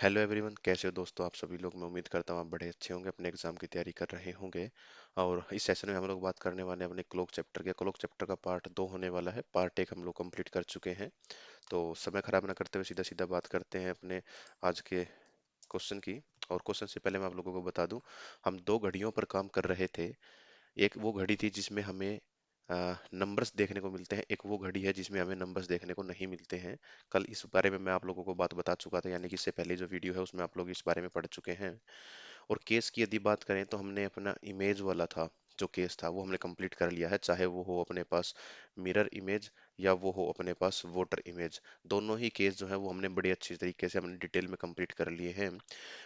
Hello everyone, कैसे हो दोस्तों? आप सभी लोग, मैं उम्मीद करता हूँ आप बड़े अच्छे होंगे, अपने एग्जाम की तैयारी कर रहे होंगे। और इस सेशन में हम लोग बात करने वाले हैं अपने क्लोक चैप्टर के। क्लोक चैप्टर का पार्ट 2 होने वाला है। पार्ट 1 हम लोग कंप्लीट कर चुके हैं। तो समय खराब ना करते हुए सीधा सीधा बात करते हैं अपने आज के क्वेश्चन की। और क्वेश्चन से पहले मैं आप लोगों को बता दूं, हम दो घड़ियों पर काम कर रहे थे। एक वो घड़ी थी जिसमें हमें नंबर्स देखने को मिलते हैं, एक वो घड़ी है जिसमें हमें नंबर्स देखने को नहीं मिलते हैं। कल इस बारे में मैं आप लोगों को बात बता चुका था, यानी कि इससे पहले जो वीडियो है उसमें आप लोग इस बारे में पढ़ चुके हैं। और केस की यदि बात करें तो हमने अपना इमेज वाला था, जो केस था वो हमने कंप्लीट कर लिया है, चाहे वो हो अपने पास मिरर इमेज या वो हो अपने पास वोटर इमेज। दोनों ही केस जो है वो हमने बड़े अच्छी तरीके से हमने डिटेल में कंप्लीट कर लिए हैं।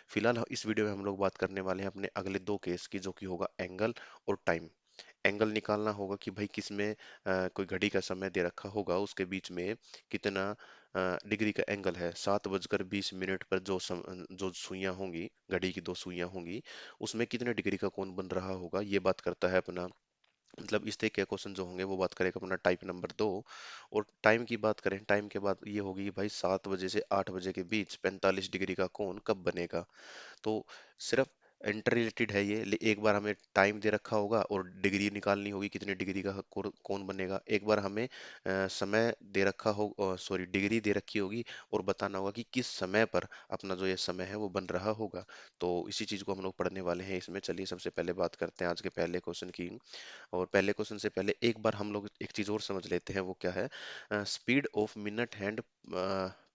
फिलहाल इस वीडियो में हम लोग बात करने वाले हैं अपने अगले दो केस की, जो कि होगा एंगल और टाइम। एंगल निकालना होगा कि भाई किसमें कोई घड़ी का समय दे रखा होगा, उसके बीच में कितना डिग्री का एंगल है। 7:20 पर जो सुइयां होंगी, घड़ी की दो सुइयां होंगी, उसमें कितने डिग्री का कोण बन रहा होगा, ये बात करता है अपना, मतलब इस तरह के क्वेश्चन जो होंगे वो बात करेगा अपना टाइप नंबर 2। और टाइम की बात करें, टाइम के बाद ये होगी कि भाई 7 बजे से 8 बजे के बीच 45 डिग्री का कोण कब बनेगा। तो सिर्फ इंटर रिलेटेड है ये। एक बार हमें टाइम दे रखा होगा और डिग्री निकालनी होगी, कितने डिग्री का कौन बनेगा। एक बार हमें समय दे रखा हो, सॉरी डिग्री दे रखी होगी, और बताना होगा कि किस समय पर अपना जो ये समय है वो बन रहा होगा। तो इसी चीज को हम लोग पढ़ने वाले हैं इसमें। चलिए सबसे पहले बात करते हैं आज के पहले क्वेश्चन की। और पहले क्वेश्चन से पहले एक बार हम लोग एक चीज और समझ लेते हैं, वो क्या है। Speed of minute hand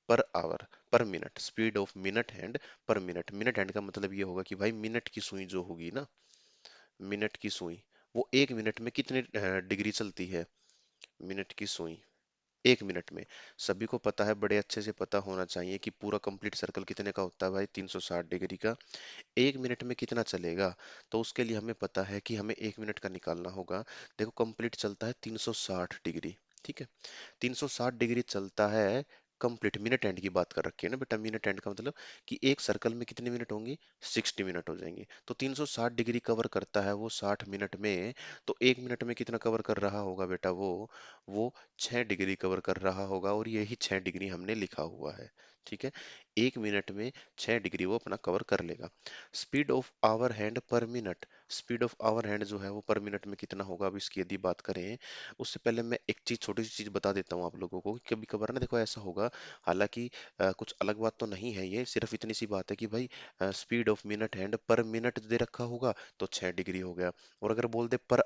per hour पर minute. Speed of minute hand पर मिनट। मिनट हैंड का मतलब ये होगा कि भाई मिनट की सुई जो होगी ना, मिनट की सुई, वो एक मिनट में कितने डिग्री चलती है। मिनट की सुई एक मिनट में, सभी को पता है, बड़े अच्छे से पता होना चाहिए कि पूरा कंप्लीट सर्कल कितने का होता है भाई, 360 डिग्री का। एक मिनट में कितना चलेगा, तो उसके लिए हमें पता है कि हमें एक मिनट का निकालना होगा। देखो कंप्लीट चलता है 360 डिग्री, ठीक है। 360 डिग्री चलता है कंप्लीट। मिनट एंड की बात कर रखी है ना बेटा, मिनट एंड का मतलब कि एक सर्कल में कितने मिनट होंगे, 60 मिनट हो जाएंगे। तो 360 डिग्री कवर करता है वो 60 मिनट में। तो एक मिनट में कितना कवर कर रहा होगा बेटा, वो 6 डिग्री कवर कर रहा होगा, और यही 6 डिग्री हमने लिखा हुआ है, ठीक है। एक मिनट में 6 डिग्री वो अपना कवर कर लेगा। स्पीड ऑफ आवर हैंड पर minute. Speed of hour hand जो है वो पर मिनट में कितना होगा, अब इसकी यदि बात करें, उससे पहले मैं एक चीज, छोटी सी चीज बता देता हूँ आप लोगों को कि कभी कभार ना, देखो ऐसा होगा, हालांकि कुछ अलग बात तो नहीं है, ये सिर्फ इतनी सी बात है कि भाई स्पीड ऑफ मिनट हैंड पर मिनट दे रखा होगा तो 6 डिग्री हो गया। और अगर बोल दे पर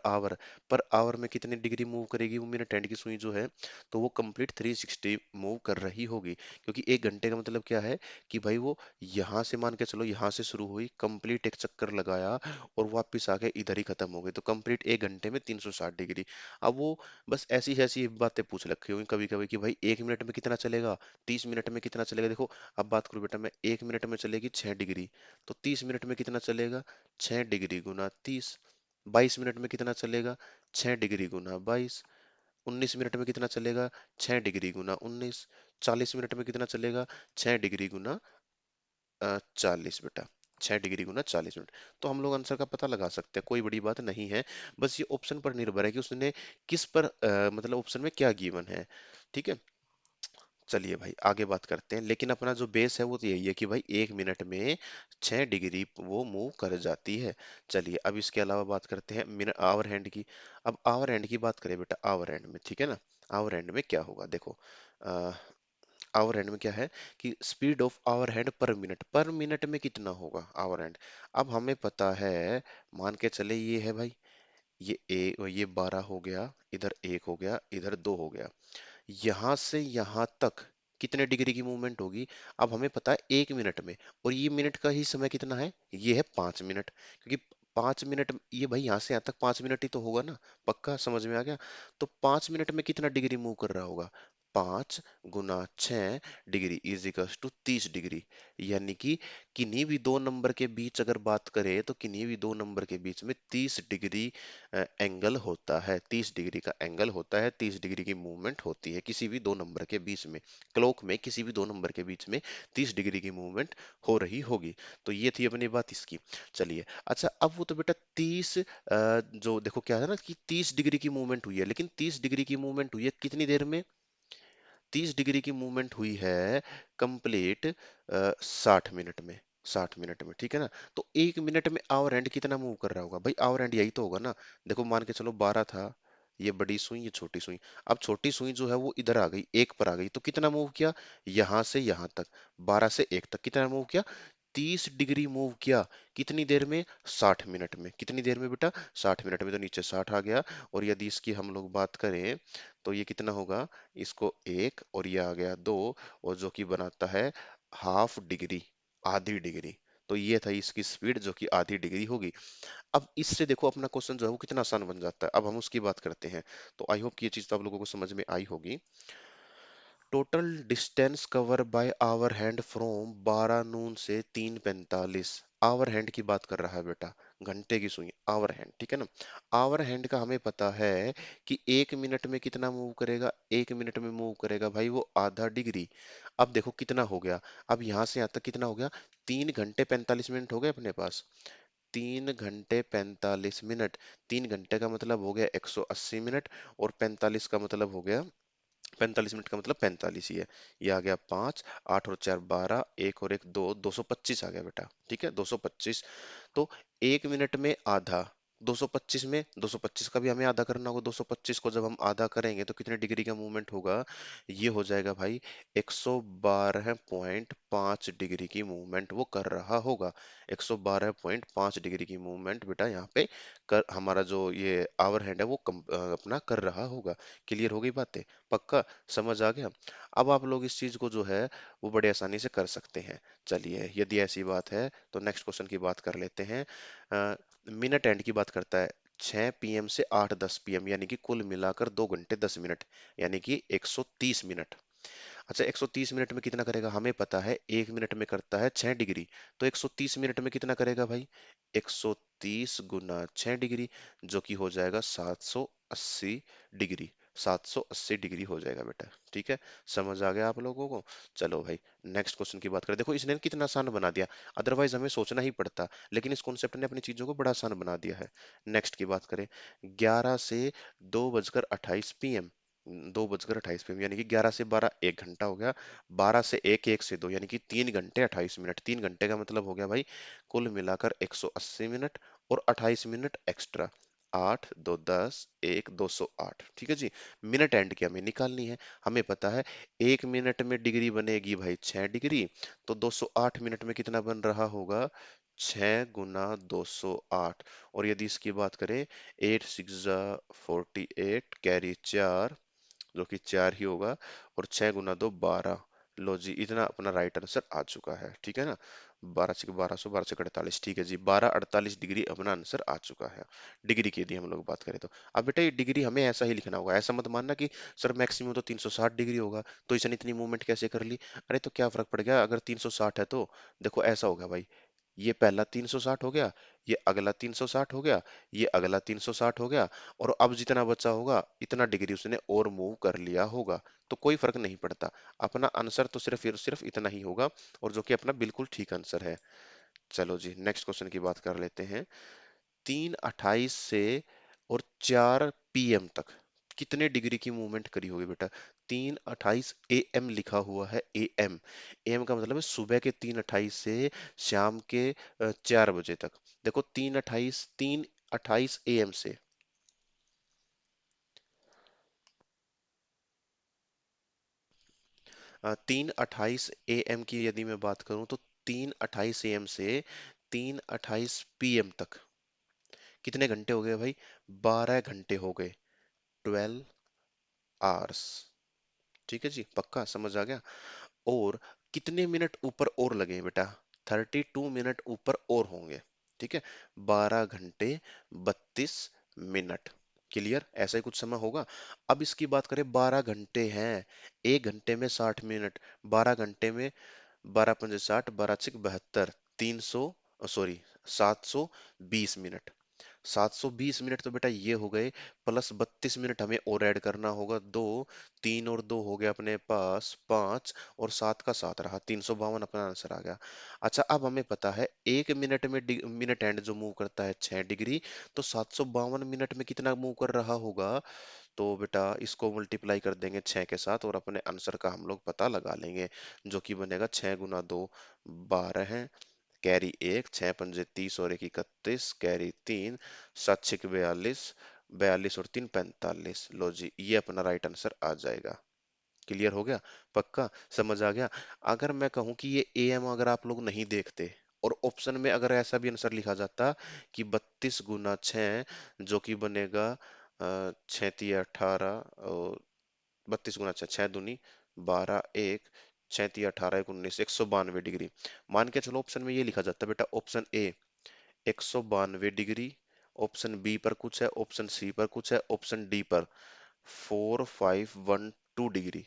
आवर में कितनी डिग्री मूव करेगी वो मिनट हैंड की सुई जो है, तो वो कंप्लीट 360 मूव कर रही होगी। क्योंकि एक घंटे का मतलब क्या है कि भाई वो यहाँ से, मान के चलो यहाँ से शुरू हुई, कंप्लीट एक चक्कर लगाया और वापस आके इधर ही खत्म हो गई, तो कंप्लीट एक घंटे में 360 डिग्री। अब वो बस ऐसी ऐसी बातें पूछ रखी हुई कभी कभी कि भाई एक मिनट में कितना चलेगा, 30 मिनट में कितना चलेगा। देखो अब बात करूं बेटा मैं, एक मिनट में चलेगी 6 डिग्री, तो 30 मिनट में कितना चलेगा, 6 डिग्री गुना 30। 22 मिनट में कितना चलेगा, 6 डिग्री गुना 22। 19 मिनट में कितना चलेगा, 6 डिग्री गुना 19। 40 मिनट में कितना चलेगा, 6 डिग्री गुना 40 बेटा। 6 डिग्री गुना 40 मिनट। तो हम लोग आंसर का पता लगा सकते हैं, कोई बड़ी बात नहीं है। बस ये ऑप्शन पर निर्भर है कि उसने किस पर मतलब ऑप्शन में क्या गिवन है, ठीक है। चलिए भाई आगे बात करते हैं, लेकिन अपना जो बेस है वो तो यही है कि भाई एक मिनट में 6 डिग्री वो मूव कर जाती है। चलिए अब इसके अलावा बात करते हैं मिनट आवर हैंड की। अब आवर हैंड की बात करें बेटा, आवर हैंड में, ठीक है ना। आवर हैंड में क्या होगा, देखो आवर हैंड में क्या है कि स्पीड ऑफ आवर हैंड पर मिनट में कितना होगा आवर हैंड। अब हमें पता है, मान के चले ये है भाई, ये 12 हो गया, इधर 1 हो गया, इधर 2 हो गया, यहां से यहां तक कितने डिग्री की मूवमेंट होगी। अब हमें पता है एक मिनट में, और ये मिनट का ही समय कितना है, ये है 5 मिनट, क्योंकि 5 मिनट ये भाई यहाँ से यहाँ तक 5 मिनट ही तो होगा ना। पक्का समझ में आ गया। तो 5 मिनट में कितना डिग्री मूव कर रहा होगा, 5 गुना 6 degree is equals to 30 degree. यानी कि किन्हीं भी दो नंबर के बीच अगर बात करें तो किन्हीं भी दो नंबर के बीच में 30 डिग्री एंगल होता है। 30 डिग्री का एंगल होता है, 30 डिग्री की मूवमेंट होती है किसी भी दो नंबर के बीच में। क्लॉक में किसी भी दो नंबर के बीच में 30 डिग्री की मूवमेंट हो रही होगी। तो ये थी अपनी बात इसकी। चलिए अच्छा, अब वो तो बेटा 30, जो देखो क्या है ना कि 30 डिग्री की मूवमेंट हुई है, लेकिन 30 डिग्री की मूवमेंट हुई है कितनी देर में, 30 डिग्री की मूवमेंट हुई है कंप्लीट 60 मिनट में। 60 मिनट में, ठीक है ना। तो 1 मिनट में आवर हैंड कितना मूव कर रहा होगा भाई? आवर हैंड यही तो होगा ना। देखो मान के चलो 12 था, ये बड़ी सुई ये छोटी सुई। अब छोटी सुई जो है वो इधर आ गई, एक पर आ गई, तो कितना मूव किया? यहां से यहां तक, 12 से 1 तक कितना मूव किया? 30 डिग्री मूव किया। कितनी देर में? 60 मिनट में। कितनी देर में बेटा? 60 मिनट में। तो नीचे 60 आ गया। और यदि इसकी हम लोग बात करें तो ये कितना होगा? इसको एक और ये आ गया दो, और जो कि बनाता है हाफ डिग्री, आधी डिग्री। तो ये था इसकी स्पीड जो कि आधी डिग्री होगी। अब इससे देखो अपना क्वेश्चन जो है वो कितना आसान बन जाता है। अब हम उसकी बात करते हैं। तो आई होप कि ये चीज तो आप लोगों को समझ में आई होगी। Total distance cover by hour hand from 12 noon से 3:45। आवर हैंड की बात कर रहा है बेटा, घंटे की सुई आवर हैंड, ठीक है ना। आवर हैंड का हमें पता है कि 1 मिनट में कितना मूव करेगा? 1 मिनट में मूव करेगा भाई वो आधा डिग्री। अब देखो कितना हो गया। अब यहां से यहां तक कितना हो गया? 3 घंटे 45 मिनट हो गए अपने पास। 3 घंटे 45 मिनट। 3 घंटे का मतलब हो गया 180 मिनट, और 45 का मतलब हो गया, 45 मिनट का मतलब 45 ही है। ये आ गया 5, 8 और 4 12, एक और एक दो, 225 आ गया बेटा, ठीक है 225। तो 1 मिनट में आधा, 225 में 225 का भी हमें आधा करना होगा। 225 को जब हम आधा करेंगे तो कितने डिग्री का मूवमेंट होगा? ये हो जाएगा भाई 112.5 डिग्री की मूवमेंट वो कर रहा होगा। 112.5 डिग्री की मूवमेंट बेटा यहाँ पे कर, हमारा जो ये आवर हैंड है वो अपना कर रहा होगा। क्लियर हो गई बातें? पक्का समझ आ गया? अब आप लोग इस चीज को जो है वो बड़े आसानी से कर सकते हैं। चलिए यदि ऐसी बात है तो नेक्स्ट क्वेश्चन की बात कर लेते हैं। मिनट एंड की बात करता है। 6 PM से 8:10 PM, यानी कि कुल मिलाकर 2 घंटे 10 मिनट, यानी कि 130 मिनट। अच्छा 130 मिनट में कितना करेगा? हमें पता है 1 मिनट में करता है 6 डिग्री। तो 130 मिनट में कितना करेगा भाई? 130 गुना 6 डिग्री, जो कि हो जाएगा 780 डिग्री। 780 डिग्री हो जाएगा बेटा, ठीक है। समझ आ गया आप लोगों को? चलो भाई नेक्स्ट क्वेश्चन की बात करें। देखो इसने कितना आसान बना दिया, अदरवाइज हमें सोचना ही पड़ता, लेकिन इस कॉन्सेप्ट ने अपनी चीजों को बड़ा आसान बना दिया है। नेक्स्ट की बात करें। 11 से 2:28 PM, 2:28 PM यानी कि 11 से 12 1 घंटा हो गया। 12 से 1, 1 से 2 यानी कि 3 घंटे 28 मिनट। 3 घंटे का मतलब हो गया भाई कुल मिलाकर 180 मिनट, और 28 मिनट एक्स्ट्रा। 8 2 10 1 208, ठीक है जी। मिनट एंड की हमें निकालनी है। हमें पता है 1 मिनट में डिग्री बनेगी भाई 6 डिग्री। तो 208 मिनट में कितना बन रहा होगा? 6 गुना 208। और यदि इसकी बात करें, 8 6 48, कैरी 4, जो कि 4 ही होगा, और 6 गुना 2 12। लो जी इतना अपना राइट आंसर आ चुका है, ठीक है ना। 12 से 48, ठीक है जी, 12:48 डिग्री अपना आंसर आ चुका है। डिग्री की यदि हम लोग बात करें तो अब बेटा ये डिग्री हमें ऐसा ही लिखना होगा। ऐसा मत मानना कि सर मैक्सिमम तो 360 डिग्री होगा, तो इसने इतनी मूवमेंट कैसे कर ली? अरे तो क्या फर्क पड़ गया अगर 360 है तो? देखो ऐसा होगा भाई, ये पहला 360 हो गया, ये अगला 360 हो गया, ये अगला 360 हो गया, और अब जितना बचा होगा इतना डिग्री उसने और मूव कर लिया होगा। तो कोई फर्क नहीं पड़ता, अपना आंसर तो सिर्फ इतना ही होगा, और जो कि अपना बिल्कुल ठीक आंसर है। चलो जी नेक्स्ट क्वेश्चन की बात कर लेते हैं। 3:28 से और 4 PM तक कितने डिग्री की मूवमेंट करी होगी बेटा? 3:28 AM लिखा हुआ है, AM। AM का मतलब है सुबह के 3:28 से शाम के 4 बजे तक। देखो 3:28 AM से 3:28 AM की यदि मैं बात करूं तो 3:28 AM से 3:28 PM तक कितने घंटे हो गए भाई? 12 घंटे हो गए, 12 आवर्स। ठीक है जी, पक्का समझ आ गया? और कितने मिनट ऊपर और लगे बेटा? 32 मिनट ऊपर और होंगे, ठीक है। 12 घंटे 32 मिनट। क्लियर? ऐसा ही कुछ समय होगा। अब इसकी बात करें, 12 घंटे हैं, 1 घंटे में 60 मिनट, 12 घंटे में 12 पंजे 60, 12 6 72, 300, सॉरी 720 मिनट। 720 मिनट तो बेटा ये हो गए, प्लस 32 मिनट हमें और ऐड करना होगा, दो, 3 और 2 हो गया अपने पास 5, और 7 का 7 रहा, 352 अपना आंसर आ गया। अच्छा अब हमें पता है 1 मिनट में मिनट एंड जो मूव करता है 6 डिग्री, तो 752 मिनट में कितना मूव कर रहा होगा? तो बेटा इसको मल्टीप्लाई कर देंगे 6 के साथ और अपने आंसर का हम लोग पता लगा लेंगे, जो कि बनेगा 6 गुना 2 12 है, कैरी एक, 6 पंजे 30 और एक 31, कैरी 3, 7 6 42, 42 और 3 45। लो जी, ये अपना राइट आंसर आ जाएगा। क्लियर हो गया? पक्का समझ आ गया? अगर मैं कहूं कि ये ए एम अगर आप लोग नहीं देखते और ऑप्शन में अगर ऐसा भी आंसर लिखा जाता कि 32 गुना 6, जो कि बनेगा 6 3 18 और 32 गुना 6, 6 दूनी 12, एक 6 3 18 19, 192 डिग्री। मान के चलो ऑप्शन में ये लिखा जाता बेटा, option A 192 degree, option B पर कुछ है, ऑप्शन सी पर कुछ है, ऑप्शन डी पर 4512 डिग्री।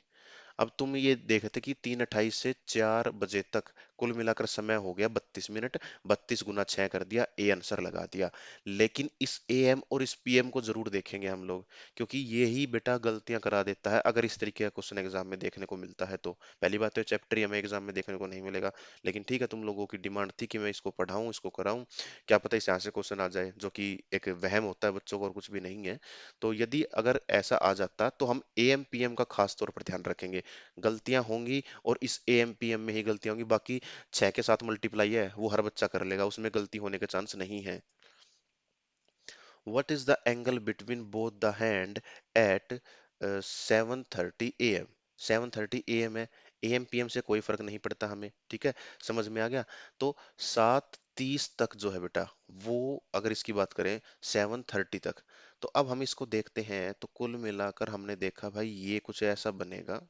अब तुम ये देखते कि 3:28 से 4 बजे तक कुल मिलाकर समय हो गया 32 मिनट, 32 गुना 6 कर दिया, ए आंसर लगा दिया। लेकिन इस ए एम और इस पी एम को जरूर देखेंगे हम लोग, क्योंकि ये ही बेटा गलतियां करा देता है अगर इस तरीके का क्वेश्चन एग्जाम में देखने को मिलता है तो। पहली बात तो चैप्टर ही हमें एग्जाम में देखने को नहीं मिलेगा, लेकिन ठीक है, तुम लोगों की डिमांड थी कि मैं इसको पढ़ाऊं, इसको कराऊं, क्या पता इस यहाँ से क्वेश्चन आ जाए, जो कि एक वहम होता है बच्चों को और कुछ भी नहीं है। तो यदि अगर ऐसा आ जाता तो हम ए एम पी एम का खास तौर पर ध्यान रखेंगे। गलतियां होंगी और इस ए एम पी एम में ही गलतियां होंगी, बाकी 6 के साथ मल्टीप्लाई है वो हर बच्चा कर लेगा, उसमें गलती होने के चांस नहीं है। What is the angle between both the hand at 7:30 a.m.? 7:30 a.m. है, ए एम पी एम से कोई फर्क नहीं पड़ता हमें, ठीक है, समझ में आ गया? तो 7:30 तक जो है बेटा, वो अगर इसकी बात करें 7:30 तक, तो अब हम इसको देखते हैं, तो कुल मिलाकर हमने देखा भाई ये कुछ ऐसा बनेगा।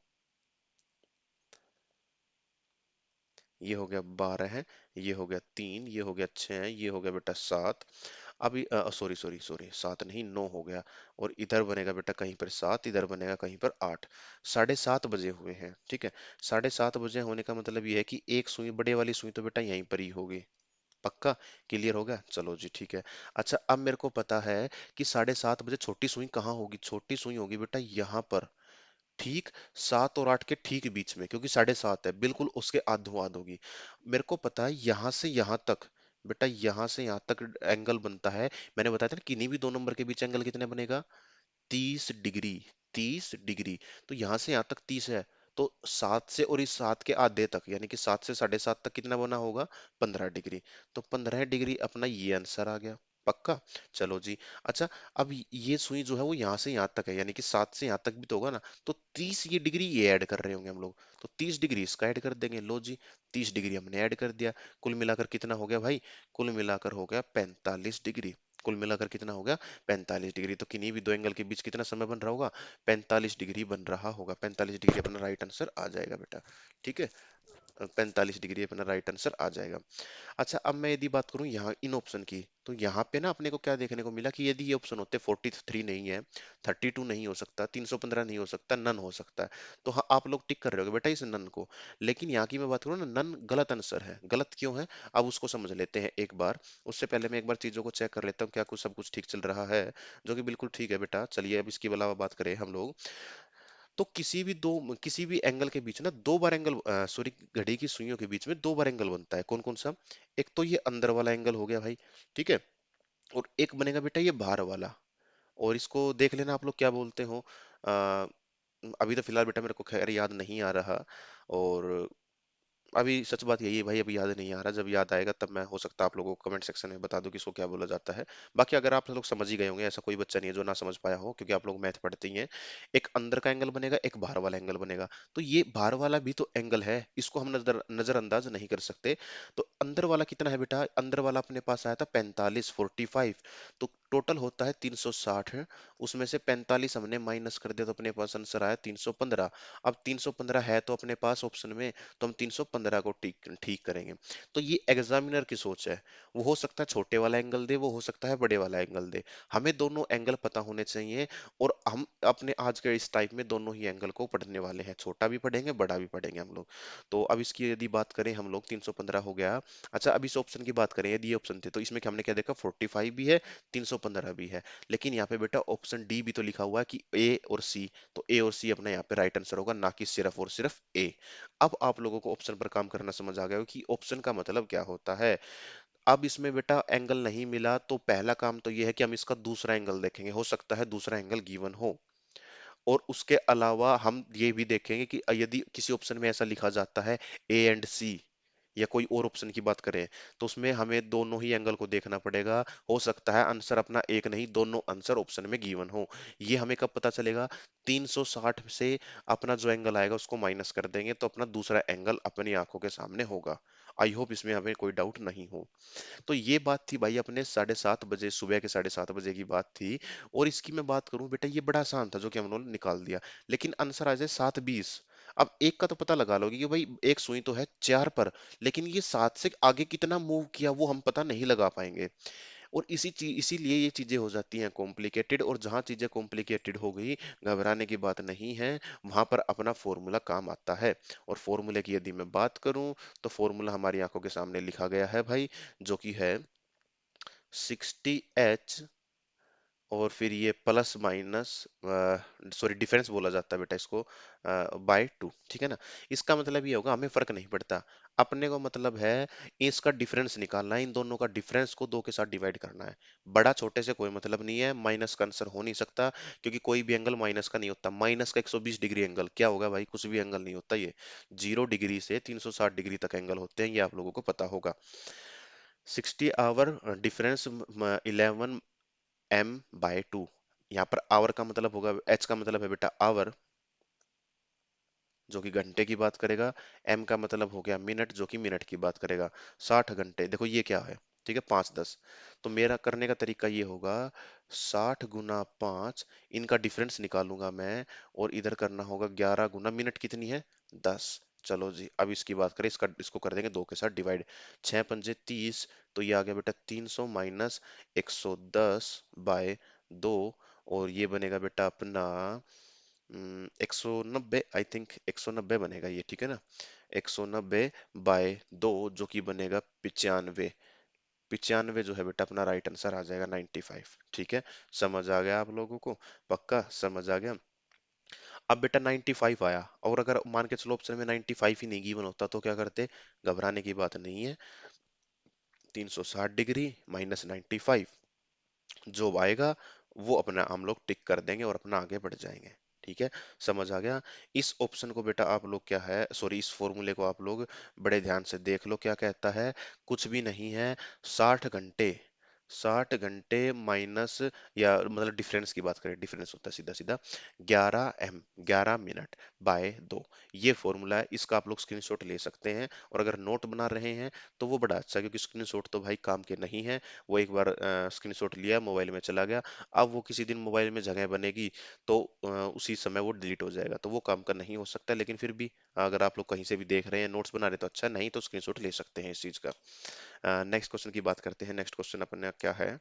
ये हो गया 12 है, ये हो गया 3, ये हो गया 6 है, ये हो गया बेटा 7। अभी सॉरी सॉरी सॉरी, 7 नहीं 9 हो गया। और इधर बनेगा बेटा कहीं पर 7, इधर बनेगा कहीं पर 8। 7:30 बजे हुए हैं, ठीक है। 7:30 बजे होने का मतलब ये है कि एक सुई, बड़े वाली सुई तो बेटा यहीं पर ही होगी। पक्का? क्लियर हो गया? चलो जी ठीक है। अच्छा, अब मेरे को पता है कि 7:30 बजे छोटी सुई कहाँ होगी, छोटी सुई होगी बेटा यहाँ पर, ठीक 7 और 8 के ठीक बीच में, क्योंकि 7:30 है, बिल्कुल उसके आधो आध होगी। मेरे को पता है यहाँ से यहाँ तक, बेटा यहाँ से यहाँ तक एंगल बनता है। मैंने बताया था ना, किन्हीं भी दो नंबर के बीच एंगल कितने बनेगा, 30 डिग्री। 30 डिग्री, तो यहाँ से यहाँ तक 30 है, तो 7 से और इस 7 के आधे तक, यानी कि 7 से 7:30 तक कितना बना होगा, 15 डिग्री। तो 15 डिग्री अपना ये आंसर आ गया। पक्का? चलो जी। अच्छा, अब ये सुई जो है वो यहाँ से यहाँ तक है, यानी कि 7 से यहाँ तक भी तो होगा ना, तो 30 ये डिग्री ये ऐड कर रहे होंगे हम लोग, तो 30 डिग्री इसका ऐड कर देंगे। लो जी, 30 डिग्री हमने ऐड कर दिया। कुल मिलाकर कितना हो गया भाई, कुल मिलाकर हो गया 45 डिग्री। कुल मिलाकर कितना हो गया, 45 डिग्री। तो किन्हीं भी दो एंगल के बीच कितना समय बन रहा होगा, 45 डिग्री बन रहा होगा। 45 डिग्री अपना राइट आंसर आ जाएगा बेटा, ठीक है। 45 डिग्री अपना राइट आंसर आ जाएगा। अच्छा, अब मैं यदि बात करूं यहाँ इन ऑप्शन की, तो यहाँ पे ना अपने को क्या देखने को मिला कि यदि ये ऑप्शन होते 43 नहीं है, 32 नहीं हो सकता, 315 नहीं हो सकता, नन हो सकता है, तो हाँ आप लोग टिक कर रहे होगे बेटा इस नन को। लेकिन यहाँ की मैं बात करूँ ना, नन गलत आंसर है। गलत क्यों है, अब उसको समझ लेते हैं एक बार। उससे पहले मैं एक बार चीजों को चेक कर लेता हूँ क्या कुछ सब कुछ ठीक चल रहा है, जो कि बिल्कुल ठीक है बेटा। चलिए अब इसके अलावा बात करें हम लोग, तो किसी भी एंगल के बीच ना दो बार एंगल, सॉरी, घड़ी की सुइयों के बीच में दो बार एंगल बनता है। कौन कौन सा? एक तो ये अंदर वाला एंगल हो गया भाई, ठीक है, और एक बनेगा बेटा ये बाहर वाला। और इसको देख लेना आप लोग क्या बोलते हो। आ, अभी तो फिलहाल बेटा मेरे को खैर याद नहीं आ रहा, और अभी सच बात यही है भाई, अभी याद नहीं आ रहा। जब याद आएगा तब मैं, हो सकता है आप लोगों को कमेंट सेक्शन में बता दूं कि इसको क्या बोला जाता है। बाकी अगर आप लोग समझ ही गए होंगे, ऐसा कोई बच्चा नहीं है जो ना समझ पाया हो, क्योंकि आप लोग मैथ पढ़ते ही हैं। एक अंदर का एंगल बनेगा, एक बाहर वाला एंगल बनेगा। तो ये बाहर वाला भी तो एंगल है, इसको हम नजरअंदाज नहीं कर सकते। तो अंदर वाला कितना है बेटा, अंदर वाला अपने पास आया था 45, 45। तो टोटल होता है 360 है। उसमें से 45 हमने माइनस कर दिया, तो अपने पास आंसर आया 315। अब 315 है तो अपने पास ऑप्शन में, तो हम 315 को ठीक ठीक करेंगे। तो ये एग्जामिनर की सोच है, वो हो सकता है छोटे वाला एंगल दे, वो हो सकता है बड़े वाला एंगल दे। हमें दोनों एंगल पता होने चाहिए, और हम अपने आज के इस टाइप में दोनों ही एंगल को पढ़ने वाले हैं, छोटा भी पढ़ेंगे बड़ा भी पढ़ेंगे हम लोग। तो अब इसकी यदि बात करें हम लोग, 315 हो गया। अच्छा, अब इस ऑप्शन की बात करें, यदि ये ऑप्शन थे तो इसमें हमने क्या देखा, 45 भी है, 315 भी है। लेकिन यहाँ पे बेटा ऑप्शन डी भी तो लिखा हुआ है कि ए और सी, तो ए और सी अपना यहाँ पे राइट आंसर होगा, ना कि सिर्फ और सिर्फ ए। अब आप लोगों को ऑप्शन पर काम करना समझ आ गया हो कि ऑप्शन का मतलब क्या होता है। अब इसमें बेटा एंगल नहीं मिला, तो पहला काम तो ये है कि हम इसका दूसरा एंगल देखेंगे, हो सकता है दूसरा एंगल गिवन हो। और उसके अलावा हम ये भी देखेंगे कि यदि किसी ऑप्शन में ऐसा लिखा जाता है ए एंड सी, या कोई और ऑप्शन की बात करें, तो उसमें हमें दोनों ही एंगल को देखना पड़ेगा। हो सकता है आंसर अपना एक नहीं, दोनों आंसर ऑप्शन में गिवन हो। ये हमें कब पता चलेगा? 360 से अपना जो एंगल आएगा उसको माइनस कर देंगे तो अपना दूसरा एंगल अपनी आंखों के सामने होगा। आई होप इसमें हमें कोई डाउट नहीं हो। तो ये बात थी भाई अपने 7:30 बजे, सुबह के 7:30 बजे की बात थी। और इसकी मैं बात करूं बेटा, ये बड़ा आसान था जो कि हम लोगों ने निकाल दिया। लेकिन आंसर आ जाए 7:20। अब एक का तो पता लगा लोगे कि भाई एक सुई तो है 4 पर, लेकिन ये 7 से आगे कितना मूव किया वो हम पता नहीं लगा पाएंगे। और इसीलिए ये चीजें हो जाती हैं कॉम्प्लिकेटेड। और जहां चीजें कॉम्प्लिकेटेड हो गई, घबराने की बात नहीं है, वहां पर अपना फॉर्मूला काम आता है। और फॉर्मूले की यदि मैं बात करूं, तो फॉर्मूला हमारी आंखों के सामने लिखा गया है भाई, जो कि है 60H, और फिर ये प्लस माइनस, सॉरी डिफरेंस बोला जाता है बेटा इसको, बाय 2। ठीक है ना? इसका मतलब ये होगा हमें फर्क नहीं पड़ता, अपने को मतलब है इसका डिफरेंस निकालना है, इन दोनों का डिफरेंस को 2 के साथ डिवाइड करना है। बड़ा छोटे से कोई मतलब नहीं है, माइनस का आंसर हो नहीं सकता, क्योंकि कोई भी एंगल माइनस का नहीं होता। माइनस का 120 डिग्री एंगल क्या होगा भाई? कुछ भी एंगल नहीं होता ये। 0 डिग्री से 360 डिग्री तक एंगल होते हैं, ये आप लोगों को पता होगा। 60 आवर डिफरेंस 11m/2। यहाँ पर आवर का मतलब होगा, एच का मतलब है बेटा आवर, जो कि घंटे की बात करेगा। एम का मतलब हो गया मिनट, जो कि मिनट की बात करेगा। 60 घंटे, देखो ये क्या है, ठीक है, 5×10। तो मेरा करने का तरीका ये होगा, 60 × 5, इनका डिफरेंस निकालूंगा मैं, और इधर करना होगा 11 मिनट कितनी है, 10। चलो जी, अब इसकी बात करें, इसको कर देंगे 2 के साथ डिवाइड। 6×5 = 30, तो ये आ गया बेटा 300 माइनस 110/2। और ये बनेगा बेटा अपना 190, आई थिंक 190 बनेगा ये, ठीक है ना? 190/2, जो कि बनेगा 95। 95 जो है बेटा अपना राइट आंसर आ जाएगा 95। ठीक है? समझ आ गया आप लोगों को? पक्का समझ आ गया? अब बेटा 95 आया, और अगर मान के चलो ऑप्शन में 95 ही नहीं गिवन होता तो क्या करते? घबराने की बात नहीं है, 360 डिग्री माइनस 95, जो आएगा वो अपना हम लोग टिक कर देंगे और अपना आगे बढ़ जाएंगे। ठीक है? समझ आ गया? इस ऑप्शन को बेटा आप लोग क्या है, सॉरी इस फॉर्मूले को आप लोग बड़े ध्यान से देख लो, क्या कहता है? कुछ भी नहीं है, 60 घंटे, 60 घंटे माइनस, या मतलब डिफरेंस की बात करें, डिफरेंस होता है सीधा सीधा 11 m, 11 मिनट/2। ये फॉर्मूला है, इसका आप लोग स्क्रीनशॉट ले सकते हैं। और अगर नोट बना रहे हैं तो वो बड़ा अच्छा, क्योंकि स्क्रीनशॉट तो भाई काम के नहीं है। वो एक बार स्क्रीनशॉट लिया, मोबाइल में चला गया, अब वो किसी दिन मोबाइल में जगह बनेगी तो उसी समय वो डिलीट हो जाएगा, तो वो काम का नहीं हो सकता। लेकिन फिर भी अगर आप लोग कहीं से भी देख रहे हैं, नोट्स बना रहे हैं, तो अच्छा, नहीं तो स्क्रीनशॉट ले सकते हैं इस चीज का। नेक्स्ट क्वेश्चन की बात करते हैं। नेक्स्ट क्वेश्चन अपने क्या है?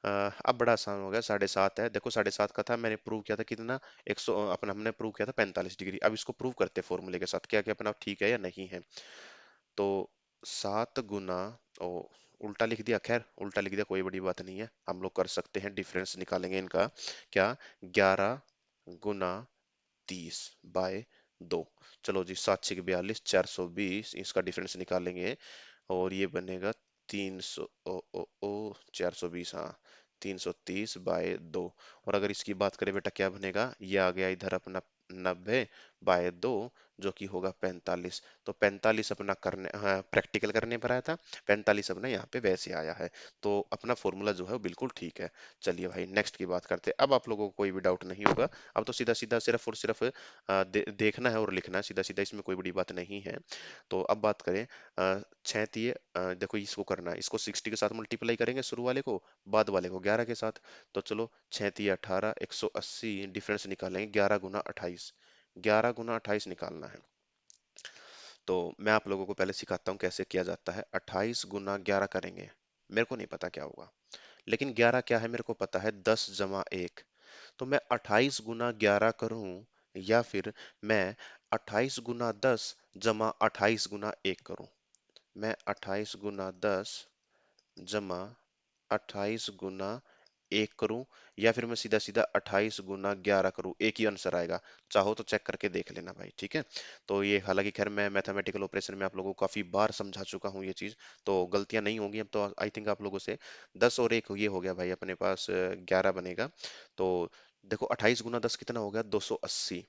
अब बड़ा आसान हो गया, 7:30 है। देखो 7:30 का था, मैंने प्रूव किया था कितना, 100, अपना हमने प्रूव किया था 45 डिग्री। अब इसको प्रूव करते हैं फॉर्मूले के साथ, क्या क्या अपना ठीक है या नहीं है। तो 7 गुना, ओ उल्टा लिख दिया, खैर उल्टा लिख दिया, कोई बड़ी बात नहीं है, हम लोग कर सकते हैं, डिफरेंस निकालेंगे इनका। क्या? 11 × 30/2। चलो जी, 7×6 = 42, 420, इसका डिफरेंस निकालेंगे, और ये बनेगा 300, ओ ओ ओ 420, हाँ, 330/2। और अगर इसकी बात करें बेटा, क्या बनेगा? ये आ गया इधर अपना 90/2, जो कि होगा 45। तो 45 अपना करने, हाँ, प्रैक्टिकल करने पर आया था, 45 अपना यहाँ पे वैसे आया है। तो अपना फॉर्मूला जो है वो बिल्कुल ठीक है। चलिए भाई नेक्स्ट की बात करते हैं। अब आप लोगों को कोई भी डाउट नहीं होगा, अब तो सीधा सीधा सिर्फ और सिर्फ देखना है और लिखना है, सीधा सीधा, इसमें कोई बड़ी बात नहीं है। तो अब बात करें, 6 देखो इसको करना है, इसको 60 के साथ मल्टीप्लाई करेंगे, शुरू वाले को, बाद वाले को 11 के साथ। तो चलो, 6×3 = 18, 180, डिफरेंस निकालेंगे 11×28, 11×28 निकालना है। तो मैं आप लोगों को पहले सिखाता हूँ कैसे किया जाता है। 28×11 करेंगे, मेरे को नहीं पता क्या होगा, लेकिन 11 क्या है मेरे को पता है, 10 + 1। तो मैं 28×11 करूं, या फिर मैं 28×10 = 28×1 करूं। मैं 28×10 = 28×1 करूं, या फिर मैं सीधा सीधा 28×11 करूं, एक ही आंसर आएगा। चाहो तो चेक करके देख लेना भाई, ठीक है? तो ये हालांकि खैर मैं मैथमेटिकल ऑपरेशन में आप लोगों को काफी बार समझा चुका हूँ ये चीज, तो गलतियां नहीं होंगी अब तो, आई थिंक आप लोगों से। 10 और 1 ये हो गया भाई, अपने पास 11 बनेगा। तो देखो 28 × 10 कितना हो गया, 280।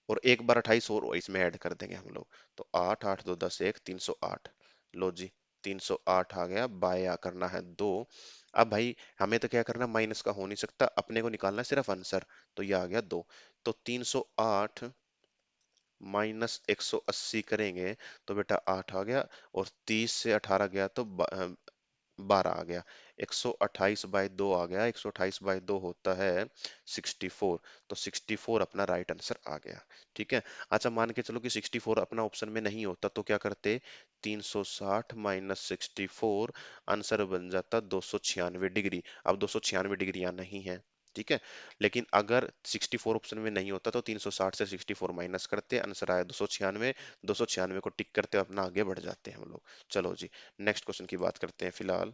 और एक बार 28 और इसमें ऐड कर देंगे हम लोग। तो 8, 8 2 10 1 308। लो जी, 308 आ गया। बाय आ करना है 2। अब भाई हमें तो क्या करना, माइनस का हो नहीं सकता, अपने को निकालना है सिर्फ आंसर। तो ये आ गया 2। तो 308 माइनस 180 करेंगे तो बेटा 8 आ गया। और 30 से 18 गया तो 12 आ गया। 128/2 आ गया। 128/2 होता है 64। तो 64 अपना राइट आंसर आ गया। ठीक है। अच्छा मान के चलो कि 64 अपना ऑप्शन में नहीं होता तो क्या करते, 360 माइनस 64, आंसर बन जाता 296 डिग्री। अब 296 डिग्री यहाँ नहीं है। ठीक है। लेकिन अगर 64 ऑप्शन में नहीं होता तो 360 से 64 माइनस करते, आंसर आया 296। 296 को टिक करते अपना आगे बढ़ जाते हैं हम लोग। चलो जी, नेक्स्ट क्वेश्चन की बात करते हैं फिलहाल।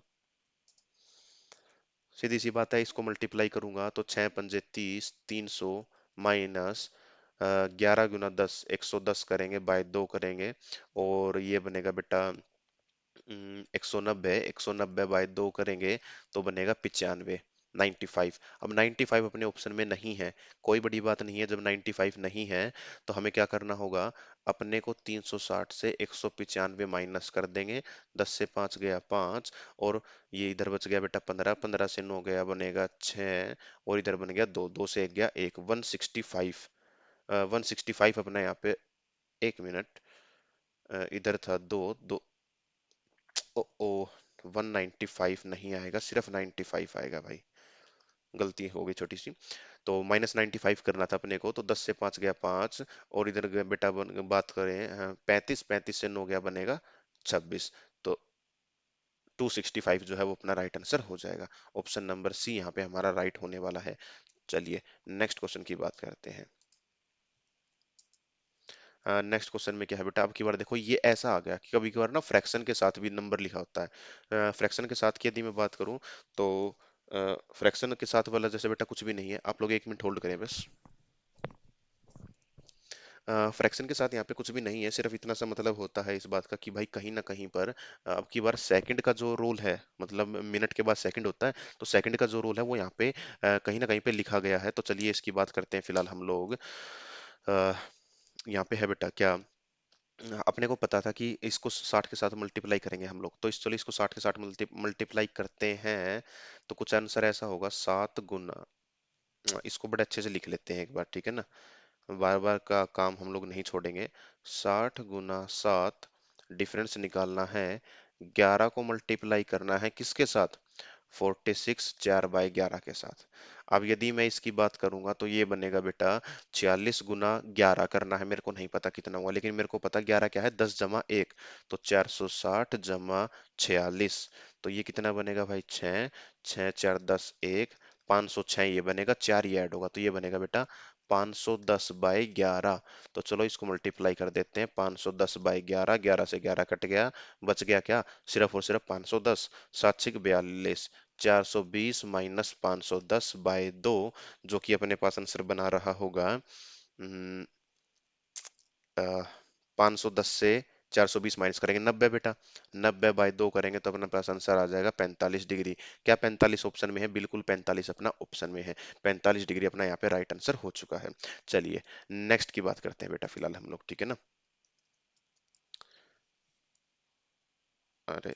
सीधी सी बात है, इसको मल्टीप्लाई करूंगा तो 6 पंजे 30, 300 माइनस 11 × 10, 110 करेंगे, बाय 2 करेंगे। और ये बनेगा बेटा 190। 190/2 करेंगे तो बनेगा 95। 95। अब 95 अपने ऑप्शन में नहीं है। कोई बड़ी बात नहीं है, जब 95 नहीं है तो हमें क्या करना होगा, अपने को 360 से 195 माइनस कर देंगे। 10 से 5 गया 5। और ये इधर बच गया बेटा 15। 15 से 9 गया बनेगा 6। और इधर बन गया 2। 2 से 1 गया 1, 165। 165 अपना यहाँ पे। एक मिनट, इधर था 2 2। ओ ओ 195 नहीं आएगा, सिर्फ 95 आएगा भाई। गलती हो गई छोटी सी। तो -95 करना था अपने को, तो 10 से 5 गया 5। और इधर बेटा बात करें 35। 35 से 9 गया बनेगा 26। तो 265 जो है वो अपना राइट आंसर हो जाएगा। ऑप्शन नंबर सी यहाँ पे हमारा राइट होने वाला है। चलिए नेक्स्ट क्वेश्चन की बात करते हैं। नेक्स्ट क्वेश्चन में क्या है बेटा, अब की बार देखो ये ऐसा आ गया कि कभी कभार ना फ्रैक्शन के साथ भी नंबर लिखा होता है। फ्रैक्शन के साथ की यदि मैं बात करूं तो फ्रैक्शन के साथ वाला जैसे बेटा कुछ भी नहीं है। आप लोग 1 मिनट होल्ड करें बस। फ्रैक्शन के साथ यहाँ पे कुछ भी नहीं है, सिर्फ इतना सा मतलब होता है इस बात का कि भाई कहीं ना कहीं पर अब की बार सेकंड का जो रोल है, मतलब मिनट के बाद सेकंड होता है, तो सेकंड का जो रोल है वो यहाँ पे कहीं ना कहीं पे लिखा गया है। तो चलिए इसकी बात करते हैं फिलहाल हम लोग। यहाँ पे है बेटा क्या, अपने को पता था कि इसको 60 के साथ मल्टीप्लाई करेंगे हम लोग, तो इस चलिए इसको 60 के साथ मल्टीप्लाई करते हैं। तो कुछ आंसर ऐसा होगा 7 गुना, इसको बड़े अच्छे से लिख लेते हैं एक बार, ठीक है ना। बार बार का काम हम लोग नहीं छोड़ेंगे। 60 × 7, डिफरेंस निकालना है। 11 को मल्टीप्लाई करना है किसके साथ, 46 4/11 के साथ। अब यदि मैं इसकी बात करूंगा तो ये बनेगा बेटा 46 × 11 करना है। मेरे को नहीं पता कितना हुआ, लेकिन मेरे को पता 11 क्या है, 10 जमा 1। तो 460 जमा 46। तो ये कितना बनेगा भाई, 6। 6 4 10 1, 506 ये बनेगा। 4 ये ऐड होगा तो ये बनेगा बेटा 510/11। तो चलो इसको मल्टीप्लाई कर देते हैं। 510/11, 11 से 11 कट गया, बच गया क्या, सिर्फ और सिर्फ 510। 7 6 42, 420 माइनस 510/2, जो कि अपने पास आंसर बना रहा होगा 510 से 420 माइनस करेंगे 90 बेटा। 90/2 करेंगे तो अपना पास आंसर आ जाएगा 45 डिग्री। क्या 45 ऑप्शन में है, बिल्कुल 45 अपना ऑप्शन में है। 45 डिग्री अपना यहाँ पे राइट आंसर हो चुका है। चलिए नेक्स्ट की बात करते हैं बेटा फिलहाल हम लोग, ठीक है ना। अरे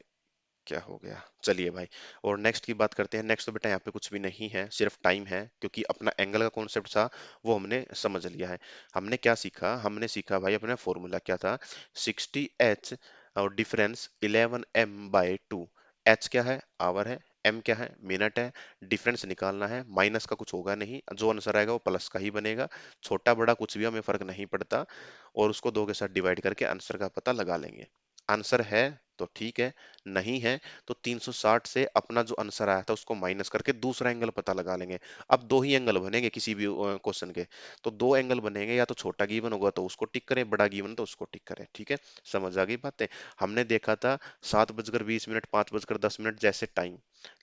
क्या हो गया, चलिए भाई। और नेक्स्ट की बात करते हैं। नेक्स्ट तो बेटा यहाँ पे कुछ भी नहीं है, सिर्फ टाइम है, क्योंकि अपना एंगल का कॉन्सेप्ट था वो हमने समझ लिया है। हमने क्या सीखा, हमने सीखा भाई अपना फॉर्मूला क्या था, 60H और डिफरेंस 11m/2। एच क्या है, आवर है। एम क्या है, मिनट है। डिफरेंस निकालना है, माइनस का कुछ होगा नहीं, जो आंसर आएगा वो प्लस का ही बनेगा। छोटा बड़ा कुछ भी हमें फर्क नहीं पड़ता। और उसको 2 के साथ डिवाइड करके आंसर का पता लगा लेंगे। आंसर है तो ठीक है, नहीं है तो 360 से अपना जो आंसर आया था उसको माइनस करके दूसरा एंगल पता लगा लेंगे। अब दो ही एंगल बनेंगे किसी भी क्वेश्चन के। तो दो एंगल बनेंगे, या तो छोटा गिवन होगा तो उसको टिक करें, बड़ा गिवन तो उसको टिक करें। ठीक है, समझ आ गई बातें। हमने देखा था 7 बजकर 20 मिनट, 5 बजकर 10 मिनट जैसे टाइम।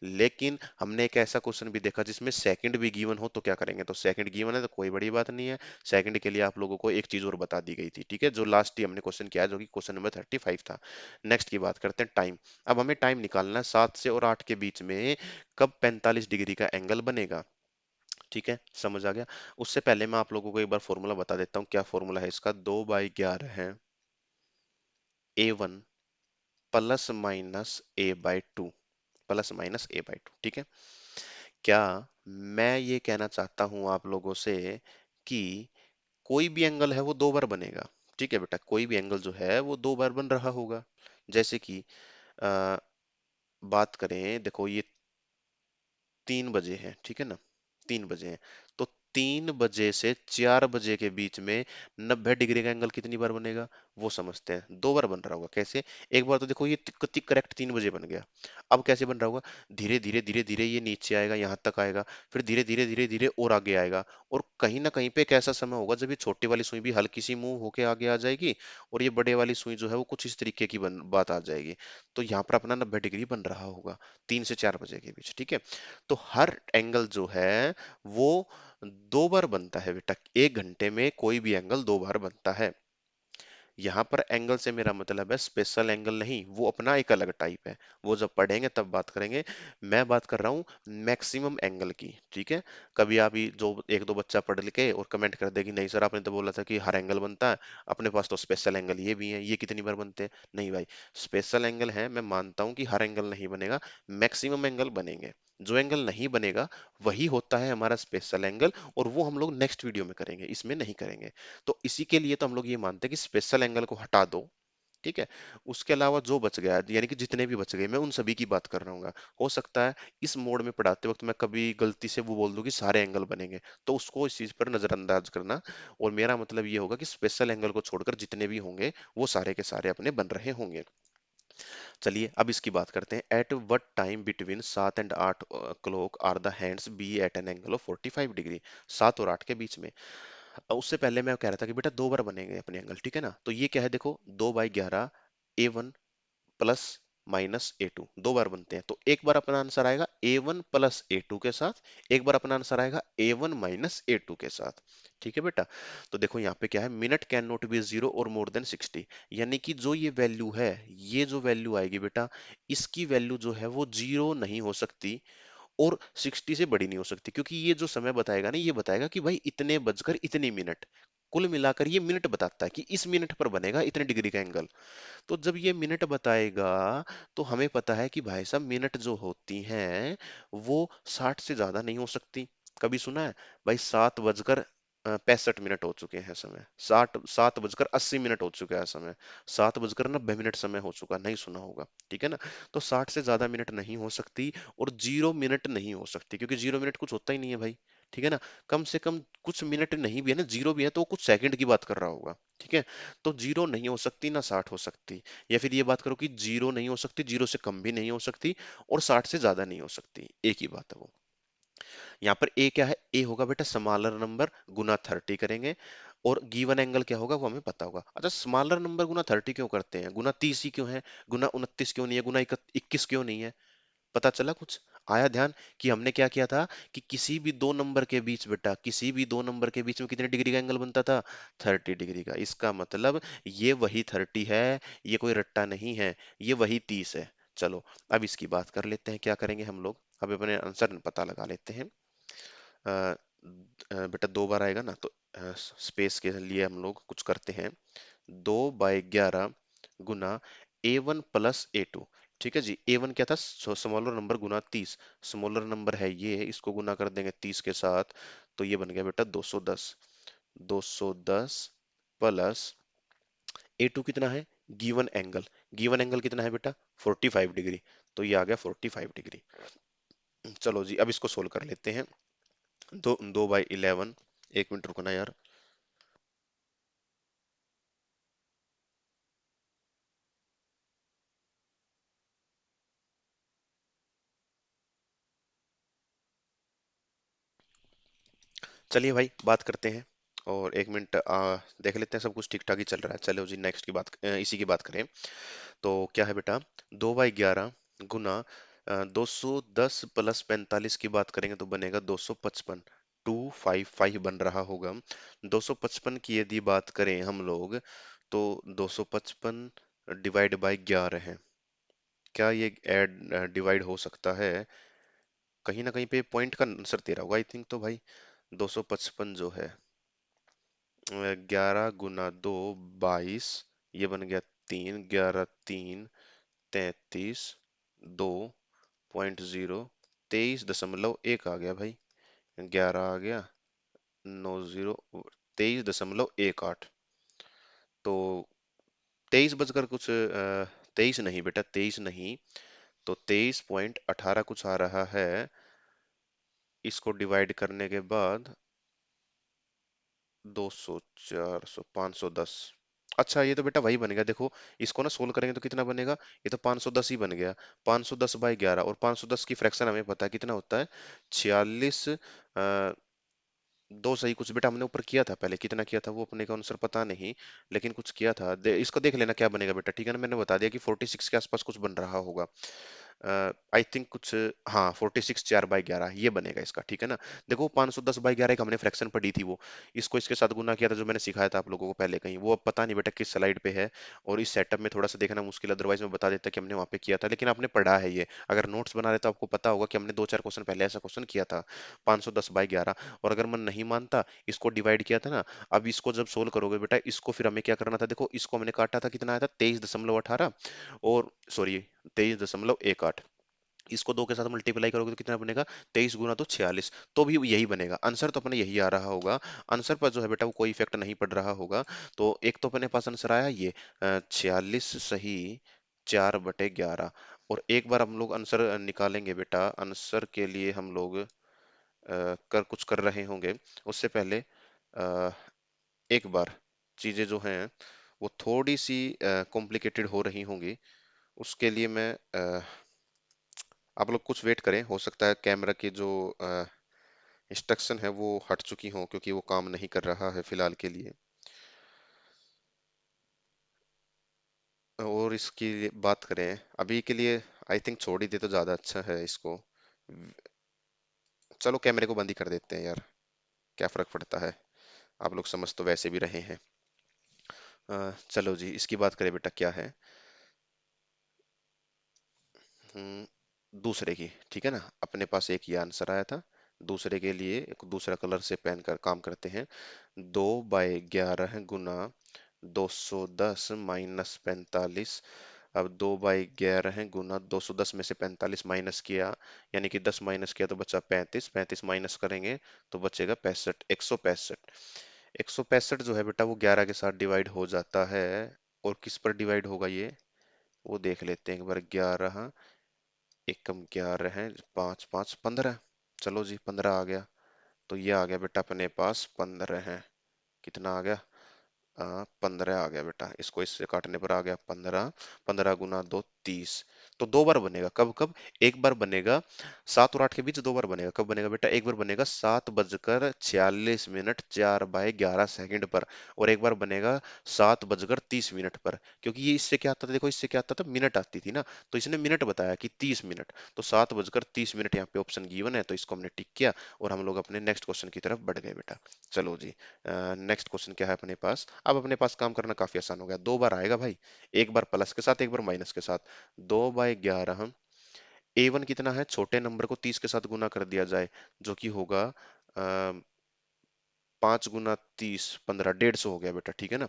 लेकिन हमने एक ऐसा क्वेश्चन भी देखा जिसमें सेकंड भी गिवन हो, तो क्या करेंगे, तो सेकंड गिवन है तो कोई बड़ी बात नहीं है। सेकंड के लिए आप लोगों को एक चीज और बता दी गई थी, ठीक है, जो लास्ट ही हमने क्वेश्चन किया है, जो कि क्वेश्चन नंबर 35 था। नेक्स्ट की बात करते हैं टाइम। अब हमें टाइम निकालना है 7 से और 8 के बीच में कब 45 डिग्री का एंगल बनेगा। ठीक है, समझ आ गया। उससे पहले मैं आप लोगों को एक बार फॉर्मूला बता देता हूँ, क्या फॉर्मूला है इसका। 2/11 है A1 plus minus A/2, plus minus A/2, ठीक है। क्या मैं ये कहना चाहता हूं आप लोगों से कि कोई भी एंगल है वो दो बार बनेगा। ठीक है बेटा, कोई भी एंगल जो है वो दो बार बन रहा होगा। जैसे कि आ, बात करें, देखो ये 3 बजे है, ठीक है ना, 3 बजे है, तो 3 बजे से 4 बजे के बीच में 90 डिग्री का एंगल कितनी बार बनेगा, वो समझते हैं। दो बार बन रहा होगा। कैसे? एक बार तो देखो ये करेक्ट 3 बजे बन गया। अब कैसे बन रहा होगा? धीरे धीरे धीरे धीरे ये नीचे आएगा, यहाँ तक आएगा, फिर धीरे धीरे धीरे धीरे और आगे आएगा, और कहीं ना कहीं पे एक ऐसा समय होगा जब ये छोटी वाली सुई भी हल्की सी मूव होके आगे आ जाएगी, और ये बड़े वाली सुई जो है वो कुछ इस तरीके की बात आ जाएगी। तो यहाँ पर अपना 90 डिग्री बन रहा होगा 3 से 4 बजे के बीच, ठीक है। तो हर एंगल जो है वो दो बार बनता है बेटा। 1 घंटे में कोई भी एंगल दो बार बनता है। यहाँ पर एंगल से मेरा मतलब है स्पेशल एंगल नहीं, वो अपना एक अलग टाइप है, वो जब पढ़ेंगे तब बात करेंगे। मैं बात कर रहा हूँ मैक्सिमम एंगल की, ठीक है। कभी आप ही जो एक दो बच्चा पढ़ लिखे और कमेंट कर दे कि नहीं सर आपने तो बोला था कि हर एंगल बनता है, अपने पास तो स्पेशल एंगल ये भी है, ये कितनी बार बनते हैं। नहीं भाई, स्पेशल एंगल है, मैं मानता हूँ कि हर एंगल नहीं बनेगा, मैक्सिमम एंगल बनेंगे। जो एंगल नहीं बनेगा वही होता है हमारा स्पेशल एंगल, और वो हम लोग नेक्स्ट वीडियो में करेंगे, इसमें नहीं करेंगे। तो इसी के लिए तो हम लोग ये मानते हैं कि स्पेशल एंगल को हटा दो, ठीक है। उसके अलावा जो बच गया, यानी कि जितने भी बच गए, मैं उन सभी की बात कर रहा हूँ। हो सकता है इस मोड में पढ़ाते वक्त मैं कभी गलती से वो बोल दूं कि सारे एंगल बनेंगे, तो उसको इस चीज पर नजरअंदाज करना। और मेरा मतलब ये होगा कि स्पेशल एंगल को छोड़कर जितने भी होंगे वो सारे के सारे अपने बन रहे होंगे। चलिए अब इसकी बात करते हैं। At what time between 7 and 8 o'clock are the hands be at an angle of 45 degree. 7 और 8 के बीच में। उससे पहले मैं कह रहा था कि बेटा दो बार बनेंगे अपने एंगल, ठीक है ना। तो ये क्या है, देखो 2/11 A1 प्लस माइनस A2 दो बार बनते हैं। तो एक बार अपना आंसर आएगा A1 प्लस A2 के साथ, एक बार अपना आंसर आएगा A1 माइनस A2 के साथ। ठीक है बेटा। तो देखो यहाँ पे क्या है, मिनट कैन नॉट बी 0 और मोर देन 60, यानी कि जो ये वैल्यू है, ये जो वैल्यू आएगी बेटा, इसकी वैल्यू जो है वो 0 नहीं हो सकती और 60 से बड़ी नहीं हो सकती, क्योंकि ये जो समय बताएगा ना, ये बताएगा कि भाई इतने बजकर इतने मिनट, कुल मिलाकर ये मिनट बताता है कि इस मिनट पर बनेगा इतने डिग्री का एंगल। तो जब ये मिनट बताएगा, तो हमें पता है कि भाई साहब मिनट जो होती हैं वो 60 से ज्यादा नहीं हो सकती। कभी सुना है भाई 7 बजकर 65 मिनट हो चुके हैं समय, 7 बजकर 80 मिनट हो चुका है समय, 7 बजकर 90 मिनट समय हो चुका, नहीं सुना होगा, ठीक है ना। तो 60 से ज्यादा मिनट नहीं हो सकती, और 0 मिनट नहीं हो सकती, क्योंकि 0 मिनट कुछ होता ही नहीं है भाई, ठीक है ना। कम से कम कुछ मिनट नहीं भी है ना, जीरो भी है तो वो कुछ सेकंड की बात कर रहा होगा, ठीक है। तो 0 नहीं हो सकती ना 60 हो सकती, या फिर ये बात करो कि 0 नहीं हो सकती, 0 से कम भी नहीं हो सकती, और 60 से ज्यादा नहीं हो सकती, एक ही बात है वो। यहाँ पर ए क्या है, ए होगा बेटा स्मॉलर नंबर गुना 30 करेंगे, और गिवन एंगल क्या होगा वो हमें पता होगा। अच्छा, स्मॉलर नंबर गुना 30 क्यों करते हैं, गुना 30 ही क्यों है, गुना 29 क्यों नहीं है, गुना 21 क्यों नहीं है? पता चला कुछ? आया ध्यान कि हमने क्या किया था कि किसी भी दो नंबर के बीच बेटा, किसी भी दो नंबर के बीच में कितने डिग्री का एंगल बनता था, 30 डिग्री का। इसका मतलब ये वही 30 है, ये कोई रट्टा नहीं है, ये वही 30 है। चलो अब इसकी बात कर लेते हैं, क्या करेंगे हम लोग, अब अपने आंसर पता लगा लेते हैं। बेटा दो बार आएगा ना, तो स्पेस के लिए हम लोग कुछ करते हैं। 2/11 गुना A1 प्लस A2, ठीक है जी। A1 क्या था, स्मॉलर नंबर गुना 30, स्मॉलर नंबर है ये, इसको गुना कर देंगे 30 के साथ, तो ये बन गया बेटा 210। 210 प्लस A2 कितना है, गिवन एंगल, गिवन एंगल कितना है बेटा 45 डिग्री, तो ये आ गया 45 डिग्री। चलो जी अब इसको सोल्व कर लेते हैं। 2/11, 1 मिनट रुकना यार। चलिए भाई बात करते हैं, और 1 मिनट देख लेते हैं सब कुछ ठीक ठाक ही चल रहा है। चलो जी नेक्स्ट की बात, इसी की बात करें। तो क्या है बेटा, 2/11 गुना 210 प्लस 45 की बात करेंगे तो बनेगा 255, 255 बन रहा होगा। 255 की यदि बात करें हम लोग, तो 255 डिवाइड बाय 11 है, क्या ये ऐड डिवाइड हो सकता है? कहीं ना कहीं पे पॉइंट का आंसर तेरा होगा आई थिंक तो भाई। 255 जो है, 11 गुना 2 22, ये बन गया 3, 11 3 33, 2.0, 23.1 आ गया भाई। 11 आ गया, 90, 23.18। तो 23 नहीं बेटा, 23 नहीं, तो 23.18 कुछ आ रहा है। इसको डिवाइड करने के बाद 200, 400, 510। अच्छा ये तो बेटा वही बनेगा, देखो इसको ना सोल्व करेंगे तो कितना बनेगा, ये तो 510 ही बन गया। 510/11, और 510 की फ्रैक्शन हमें पता है कितना होता है, 46। दो सही कुछ बेटा हमने ऊपर किया था, पहले कितना किया था वो अपने को आंसर पता नहीं, लेकिन कुछ किया था। इसको देख लेना क्या बनेगा बेटा, ठीक है ना, मैंने बता दिया कि 46 के आसपास कुछ बन रहा होगा। आई थिंक कुछ, हाँ 46 4/11 ये बनेगा इसका, ठीक है ना। देखो 510/11 एक हमने फ्रैक्शन पढ़ी थी, वो इसको इसके साथ गुना किया था, जो मैंने सिखाया था आप लोगों को पहले कहीं, वो अब पता नहीं बेटा किस स्लाइड पे है। और इस सेटअप में थोड़ा सा देखना मुश्किल, अदरवाइज मैं बता देता कि हमने वहाँ पे किया था, लेकिन आपने पढ़ा है ये, अगर नोट्स बना रहे तो आपको पता होगा कि हमने 2 4 क्वेश्चन पहले ऐसा क्वेश्चन किया था, 510/11। और अगर मन नहीं मानता, इसको डिवाइड किया था ना, अब इसको जब सोल्व करोगे बेटा, इसको फिर हमें क्या करना था, देखो इसको हमने काटा था, कितना आया था 23.18, और सॉरी 23.18। इसको 2 के साथ मल्टीप्लाई करोगे तो कितना बनेगा, 23 गुना 46, तो भी यही बनेगा आंसर, तो अपने यही आ रहा होगा। आंसर पर जो है बेटा वो कोई इफेक्ट नहीं पड़ रहा होगा। तो एक तो अपने पास आंसर आया ये 46 सही, 4/11। और एक बार हम लोग आंसर निकालेंगे बेटा, आंसर के लिए हम लोग कुछ कर रहे होंगे, उससे पहले एक बार चीजें जो हैं वो थोड़ी सी कॉम्प्लिकेटेड हो रही होंगी, उसके लिए मैं आप लोग कुछ वेट करें, हो सकता है कैमरा की जो इंस्ट्रक्शन है वो हट चुकी हो, क्योंकि वो काम नहीं कर रहा है फिलहाल के लिए। और इसकी बात करें अभी के लिए, आई थिंक छोड़ ही दे तो ज्यादा अच्छा है इसको। चलो कैमरे को बंद ही कर देते हैं यार, क्या फर्क पड़ता है, आप लोग समझ तो वैसे भी रहे हैं। चलो जी इसकी बात करें बेटा, क्या है, दूसरे की, ठीक है ना, अपने पास एक ये आंसर आया था, दूसरे के लिए एक दूसरा कलर से पेन कर काम करते हैं। 2/11 गुना 210 - 45। अब 2/11 गुना 210 में से 45 माइनस किया, यानी कि 10 माइनस किया तो बचा 35, 35 माइनस करेंगे तो बचेगा 65, 165। 165 जो है बेटा वो 11 के साथ डिवाइड हो जाता है। और किस पर डिवाइड होगा ये, वो देख लेते हैं एक बार। 11 एकम 11 है, 5 5 15, चलो जी 15 आ गया। तो ये आ गया बेटा अपने पास 15 है, कितना आ गया, 15 आ गया बेटा, इसको इससे काटने पर आ गया 15। 15 गुना 2 30। तो दो बार बनेगा, कब कब, एक बार बनेगा 7 और 8 के बीच, दो बार बनेगा, कब बनेगा बेटा, एक बार बनेगा 7:46 4/11 पर, और एक बार बनेगा 7:30 पर। क्योंकि ये इससे क्या आता था, देखो इससे क्या आता था, मिनट आती थी ना, तो इसने मिनट बताया कि 30 मिनट, तो 7:30 यहाँ पे ऑप्शन गिवन है, तो इसको हमने टिक किया, और हम लोग अपने नेक्स्ट क्वेश्चन की तरफ बढ़ गए बेटा। चलो जी, नेक्स्ट क्वेश्चन क्या है अपने पास, अब अपने पास काम करना काफी आसान हो गया, दो बार आएगा भाई, एक बार प्लस के साथ एक बार माइनस के साथ। 2/11, A1 कितना है, छोटे नंबर को 30 के साथ गुना कर दिया जाए, जो कि होगा 5 गुना 30 15, 150 हो गया बेटा, ठीक है ना,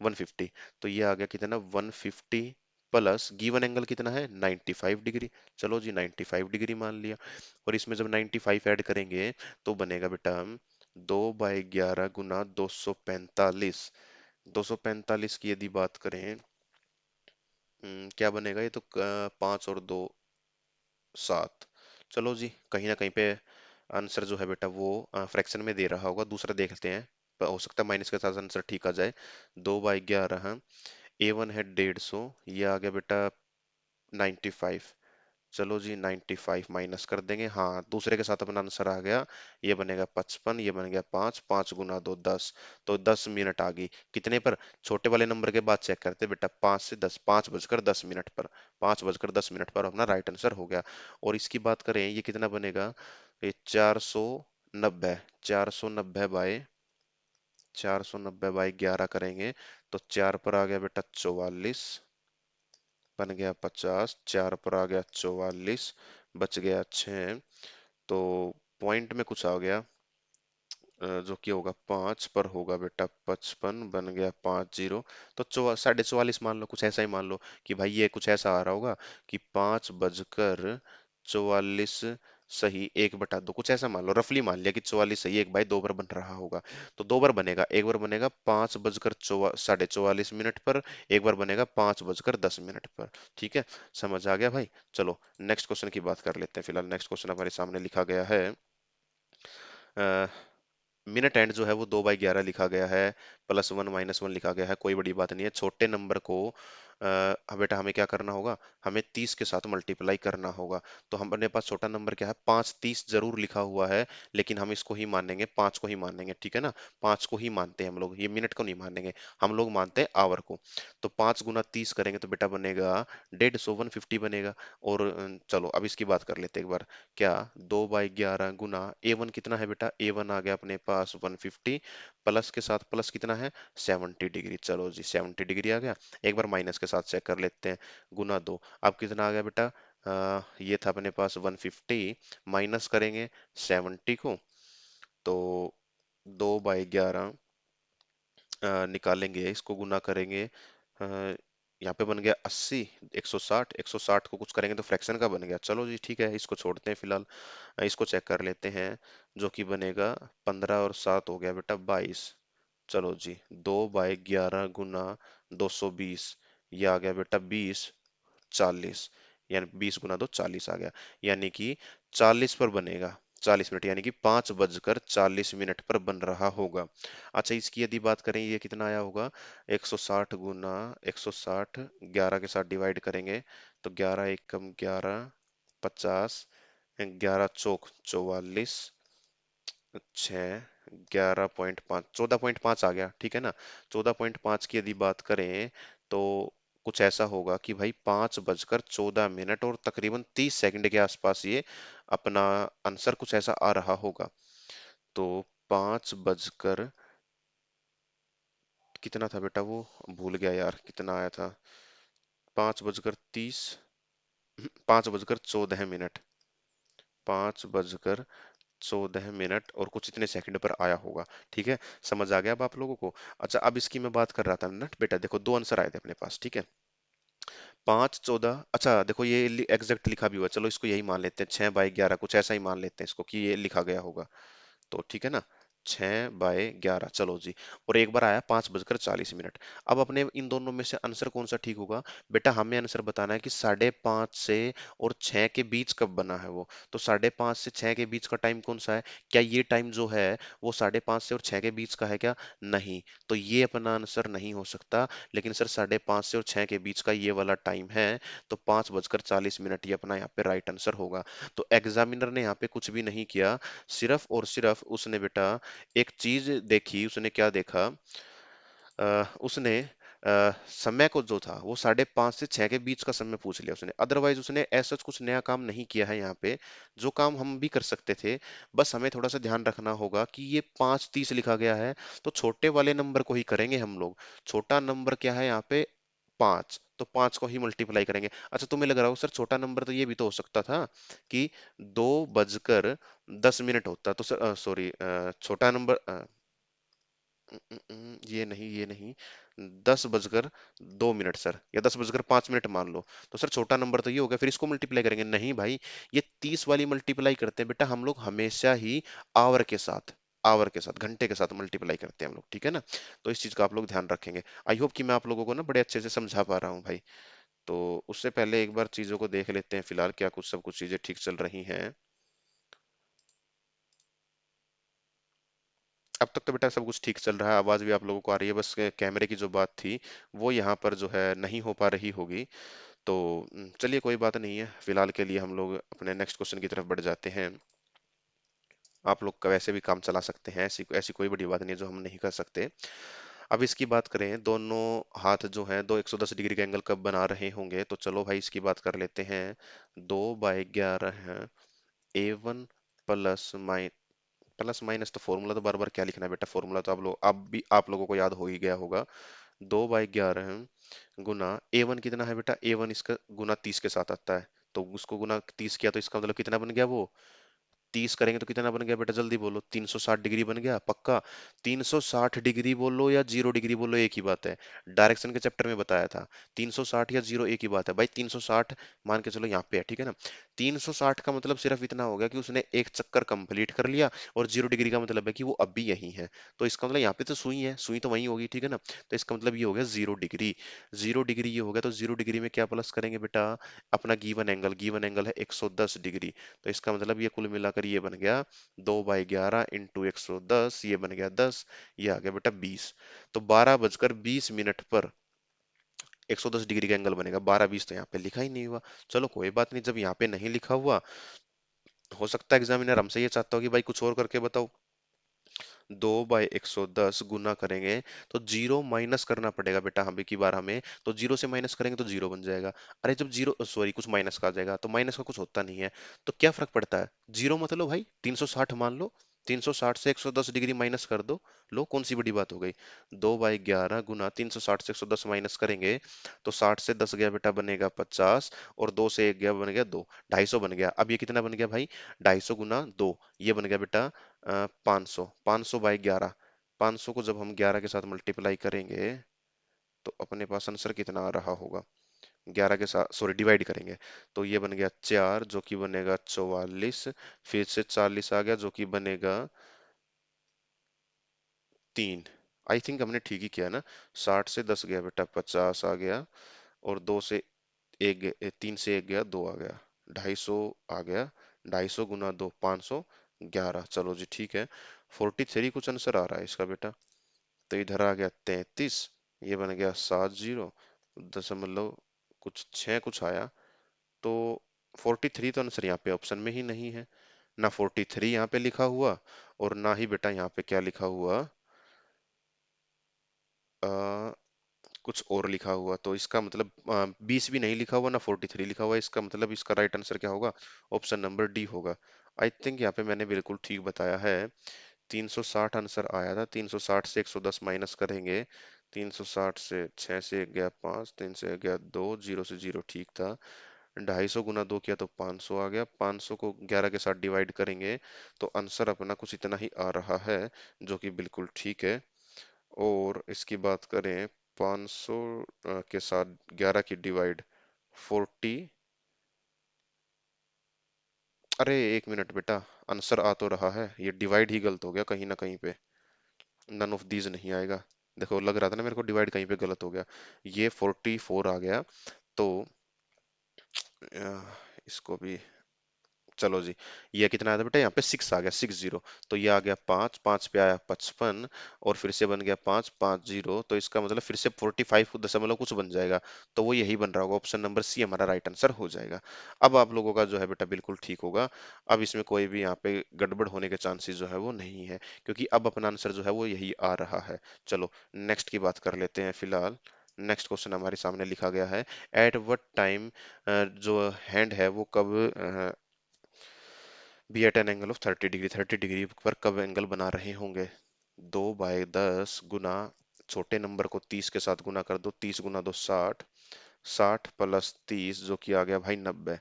150। तो ये आ गया कितना, 150 प्लस गिवन एंगल कितना है, 95 डिग्री, चलो जी 95 डिग्री मान लिया। और इसमें जब 95 ऐड करेंगे तो बनेगा बेटा हम 2/11 गुना 245। 245 की यदि बात करें, क्या बनेगा, ये तो 5 और 2 7। चलो जी कहीं ना कहीं पे आंसर जो है बेटा वो फ्रैक्शन में दे रहा होगा, दूसरा देखते हैं, हो सकता है माइनस के साथ आंसर ठीक आ जाए। 2/11, A1 है 150, ये आ गया बेटा 95। चलो जी 95 माइनस कर देंगे, हाँ दूसरे के साथ अपना आंसर आ गया, ये बनेगा 55, ये बन गया 5, 5 गुना 2 10। तो 10 मिनट आ गई कितने पर, छोटे वाले नंबर के बाद चेक करते बेटा, 5 से 10, 5:10 पर, 5:10 पर अपना राइट आंसर हो गया। और इसकी बात करें ये कितना बनेगा, ये 490, 490/11 करेंगे, तो 4 पर आ गया बेटा 44, बन गया 50, 4 पर आ गया 44, बच गया 6, तो पॉइंट में कुछ आ गया, जो कि होगा 5 पर होगा बेटा 55, बन गया 5 जीरो। तो 44.5 मान लो, कुछ ऐसा ही मान लो कि भाई ये कुछ ऐसा आ रहा होगा कि 5 बजकर 44 सही 1/2, कुछ ऐसा मान लो, रफली मान लिया कि 44 सही 1/2 बार बन रहा होगा। तो दो बार बनेगा, एक बार बनेगा 5 बजकर 44.5 मिनट पर, एक बार बनेगा 5 बजकर 10 मिनट पर। ठीक है, समझ आ गया भाई। चलो नेक्स्ट क्वेश्चन की बात कर लेते हैं। फिलहाल नेक्स्ट क्वेश्चन हमारे सामने लिखा गया है, मिनट एंड जो है वो 2/11 लिखा गया है, +1 -1 लिखा गया है, कोई बड़ी बात नहीं है। छोटे नंबर को बेटा हमें क्या करना होगा, हमें 30 के साथ मल्टीप्लाई करना होगा। तो हमारे पास छोटा नंबर क्या है, 5 30 जरूर लिखा हुआ है, लेकिन हम इसको ही मानेंगे, 5 को ही मानेंगे, ठीक है ना। 5 को ही मानते हैं हम लोग, ये मिनट को नहीं मानेंगे, हम लोग मानते हैं आवर को। तो 5 × 30 करेंगे तो बेटा बनेगा 150, 150 बनेगा। और चलो अब इसकी बात कर लेते हैं एक बार। क्या 2/11 गुना A1 कितना है बेटा, A1 आ गया अपने पास 150, प्लस के साथ प्लस कितना है 70 डिग्री। चलो जी 70 डिग्री आ गया। एक बार माइनस के साथ चेक कर लेते हैं, गुना 2, अब कितना आ गया बेटा, ये था अपने पास 150, माइनस करेंगे 70 को, तो 2/11 निकालेंगे, इसको गुना करेंगे, यहाँ पे बन गया 80, 160, 160 को कुछ करेंगे तो फ्रैक्शन का बन गया। चलो जी ठीक है, इसको छोड़ते हैं फिलहाल। इसको चेक कर लेते हैं, जो कि बनेगा 15 और 7 हो गया बेटा 22। चलो जी 2/11 गुना 220, ये आ गया बेटा 20 40, यानी 20 × 2 40 आ गया, यानी कि 40 पर बनेगा, 40 मिनट, यानी कि 5 बजकर 40 मिनट पर बन रहा होगा। अच्छा इसकी यदि बात करें, ये कितना आया होगा, 160 × 160, 11 के साथ डिवाइड करेंगे तो 11 एकम 11, 50, 11 चौक 44, 6, 11.5, 14.5 आ गया, ठीक है ना। 14.5 की यदि बात करें तो कुछ ऐसा होगा कि भाई 5 बजकर 14 मिनट और तकरीबन 30 सेकंड के आसपास ये अपना आंसर कुछ ऐसा आ रहा होगा। तो 5 बजकर कितना था बेटा, वो भूल गया यार, कितना आया था, 5 बजकर 30, 5 बजकर 14 मिनट, 5 बजकर 14 मिनट और कुछ इतने सेकंड पर आया होगा। ठीक है, समझ आ गया अब आप लोगों को। अच्छा अब इसकी मैं बात कर रहा था ना बेटा, देखो दो आंसर आए थे अपने पास, ठीक है। 5 14, अच्छा देखो ये एग्जैक्ट लिखा भी हुआ है, चलो इसको यही मान लेते हैं, 6/11 कुछ ऐसा ही मान लेते हैं इसको कि ये लिखा गया होगा। तो ठीक है ना, 6/11, चलो जी। और एक बार आया 5 बजकर 40 मिनट। अब अपने इन दोनों में से आंसर कौन सा ठीक होगा, बेटा हमें आंसर बताना है कि 5:30 से और 6 के बीच कब बना है वो। तो 5:30 से 6 के बीच का टाइम कौन सा है, क्या ये टाइम जो है वो 5:30 से और 6 के बीच का है क्या, नहीं। तो ये अपना आंसर नहीं हो सकता, लेकिन सर 5:30 से और 6 के बीच का ये वाला टाइम है, तो 5 बजकर 40 मिनट ये अपना यहाँ पे राइट आंसर होगा। तो एग्जामिनर ने यहाँ पे कुछ भी नहीं किया, सिर्फ और सिर्फ उसने बेटा एक चीज देखी, उसने क्या देखा, उसने समय को जो था वो 5:30 से 6 के बीच का समय पूछ लिया उसने, अदरवाइज उसने ऐसा कुछ नया काम नहीं किया है यहाँ पे, जो काम हम भी कर सकते थे। बस हमें थोड़ा सा ध्यान रखना होगा कि ये 5:30 लिखा गया है, तो छोटे वाले नंबर को ही करेंगे हम लोग। छोटा नंबर क्या है यहाँ पे, 5, तो 5 को ही मल्टीप्लाई करेंगे। अच्छा तुम्हें लग रहा हो सर छोटा नंबर तो ये भी तो हो सकता था कि 2 बजकर 10 मिनट होता, तो सर सॉरी, छोटा नंबर ये नहीं, ये नहीं, 10 बजकर 2 मिनट सर, या 10 बजकर 5 मिनट मान लो। तो सर छोटा नंबर तो ये हो गया, फिर इसको मल्टीप्लाई करेंगे, नहीं भाई, ये 30 वाली मल्टीप्लाई करते हैं बेटा हम लोग हमेशा ही, आवर के साथ, आवर के साथ, घंटे के साथ मल्टीप्लाई करते हैं हम लोग, ठीक है ना। तो इस चीज का आप लोग ध्यान रखेंगे। आई होप कि मैं आप लोगों को ना बड़े अच्छे से समझा पा रहा हूँ भाई। तो उससे पहले एक बार चीजों को देख लेते हैं फिलहाल, क्या कुछ सब कुछ चीजें ठीक चल रही हैं। अब तक तो बेटा सब कुछ ठीक चल रहा है, आवाज भी आप लोगों को आ रही है, बस कैमरे की जो बात थी वो यहाँ पर जो है नहीं हो पा रही होगी। तो चलिए कोई बात नहीं है, फिलहाल के लिए हम लोग अपने नेक्स्ट क्वेश्चन की तरफ बढ़ जाते हैं। आप लोग का वैसे भी काम चला सकते हैं, ऐसी ऐसी कोई बड़ी बात नहीं है जो हम नहीं कर सकते। अब इसकी बात करें, दोनों हाथ जो हैं दो 110 डिग्री का एंगल कब बना रहे होंगे, तो चलो भाई इसकी बात कर लेते हैं। 2/11 है, A1 प्लस प्लस माइनस, तो फॉर्मूला तो बार बार क्या लिखना है बेटा, फॉर्मूला तो आप लोगों को याद हो ही गया होगा। 2/11 गुना A1 कितना है बेटा, A1 इसका गुना 30 के साथ आता है, तो उसको गुना 30 किया तो इसका मतलब कितना बन गया वो 30 करेंगे तो कितना बन गया बेटा, जल्दी बोलो। 360 डिग्री बन गया पक्का। 360 डिग्री बोलो या 0 डिग्री बोलो, एक ही बात है। डायरेक्शन के चैप्टर में बताया था, 360 या जीरो एक ही बात है भाई। 360 मान के चलो यहाँ पे है, ठीक है ना। 360 का मतलब सिर्फ इतना हो गया कि उसने एक चक्कर कंप्लीट कर लिया, और 0 डिग्री का मतलब है कि वो अब भी यही है। तो इसका मतलब यहाँ पे तो सुई है, सुई तो वही होगी, ठीक है ना। तो इसका मतलब ये हो गया 0 डिग्री। 0 डिग्री ये हो गया, तो 0 डिग्री में क्या प्लस करेंगे बेटा, अपना गिवन एंगल है 110 डिग्री। तो इसका मतलब ये कुल मिलाकर ये बन गया 2/11 × 110, ये बन गया 10, ये आ गया बेटा 20। तो 12 बजकर 20 मिनट पर 110 डिग्री का एंगल बनेगा। 12-20 तो यहाँ पे लिखा ही नहीं हुआ। चलो कोई बात नहीं, जब यहाँ पे नहीं लिखा हुआ, हो सकता है एग्जामिनर हमसे ये चाहता हो कि भाई कुछ और करके बताओ। 2/110 गुना करेंगे तो जीरो माइनस करना पड़ेगा बेटा, हमें की बार हमें, तो जीरो से माइनस करेंगे तो जीरो बन जाएगा। अरे जब जीरो, सॉरी, कुछ माइनस का आ जाएगा, तो माइनस का कुछ होता नहीं है। तो क्या फर्क पड़ता है, जीरो मत लो भाई, 360 मान लो। 360 से 110 डिग्री माइनस कर दो। लो, कौन सी बड़ी बात हो गई। 2/11 गुना 360 से 110 माइनस करेंगे तो 60 से 10 गया बेटा, बनेगा 50, और 2 से 1 गया, बन गया 2, 250 बन गया। अब ये कितना बन गया भाई, 250 गुना 2, ये बन गया बेटा 500। 500/11, 500 को जब हम 11 के साथ मल्टीप्लाई करेंगे तो अपने पास आंसर कितना आ रहा होगा। 11 के साथ, सॉरी, डिवाइड करेंगे तो ये बन गया 4, जो कि बनेगा 44। फिर से 40 आ गया, जो कि बनेगा 3। आई थिंक हमने ठीक ही किया ना। 60 से 10 गया बेटा, 50 आ गया, और 2 से 3 से 1 गया, 2 आ गया, 250 आ गया। 250 गुना 2, 511। चलो जी ठीक है, 43 कुछ आंसर आ रहा है इसका बेटा। तो इधर आ गया 33, ये बन गया 70 दशमलव कुछ 6 कुछ आया। तो 43 तो आंसर यहाँ पे ऑप्शन में ही नहीं है। ना 43 यहाँ पे लिखा हुआ, और ना ही बेटा यहाँ पे क्या लिखा हुआ, आ, कुछ और लिखा हुआ। तो इसका मतलब 20 भी नहीं लिखा हुआ, ना 43 लिखा हुआ। इसका मतलब इसका राइट आंसर क्या होगा, ऑप्शन नंबर डी होगा। आई थिंक यहाँ पे मैंने बिल्कुल ठीक बताया है। 360 आंसर आया था, 360 से 110 माइनस करेंगे। 360 से 6 से 1 गया 5, 3 से 1 गया 2, 0 से 0 ठीक था। 250 गुना 2 किया तो 500 आ गया। 500 को 11 के साथ डिवाइड करेंगे तो आंसर अपना कुछ इतना ही आ रहा है, जो कि बिल्कुल ठीक है। और इसकी बात करें 500 के साथ 11 की डिवाइड, 40, अरे एक मिनट बेटा, आंसर आ तो रहा है, ये डिवाइड ही गलत हो गया कहीं ना कहीं पे। नन ऑफ दीज नहीं आएगा। देखो, लग रहा था ना मेरे को डिवाइड कहीं पे गलत हो गया। ये 44 आ गया। तो इसको भी, चलो जी, ये कितना आया था बेटा, यहाँ पे 6 आ गया, 60। तो ये आ गया 5, 5 पे आया 55, और फिर से बन गया 550। तो इसका मतलब फिर से 45 दशमलव कुछ बन जाएगा। तो वो यही बन रहा होगा, ऑप्शन नंबर सी हमारा राइट आंसर हो जाएगा। अब आप लोगों का जो है बेटा बिल्कुल ठीक होगा। अब इसमें कोई भी यहाँ पे गड़बड़ होने के चांसेस जो है वो नहीं है, क्योंकि अब अपना आंसर जो है वो यही आ रहा है। चलो नेक्स्ट की बात कर लेते हैं फिलहाल। नेक्स्ट क्वेश्चन हमारे सामने लिखा गया है, एट व्हाट टाइम, जो हैंड है वो कब be at an angle of 30 degree, 30 degree पर कब एंगल बना रहे होंगे। 2/10 गुना, छोटे नंबर को 30 के साथ गुना कर दो, 30 गुना 2 60, 60 प्लस 30 जो कि आ गया भाई 90।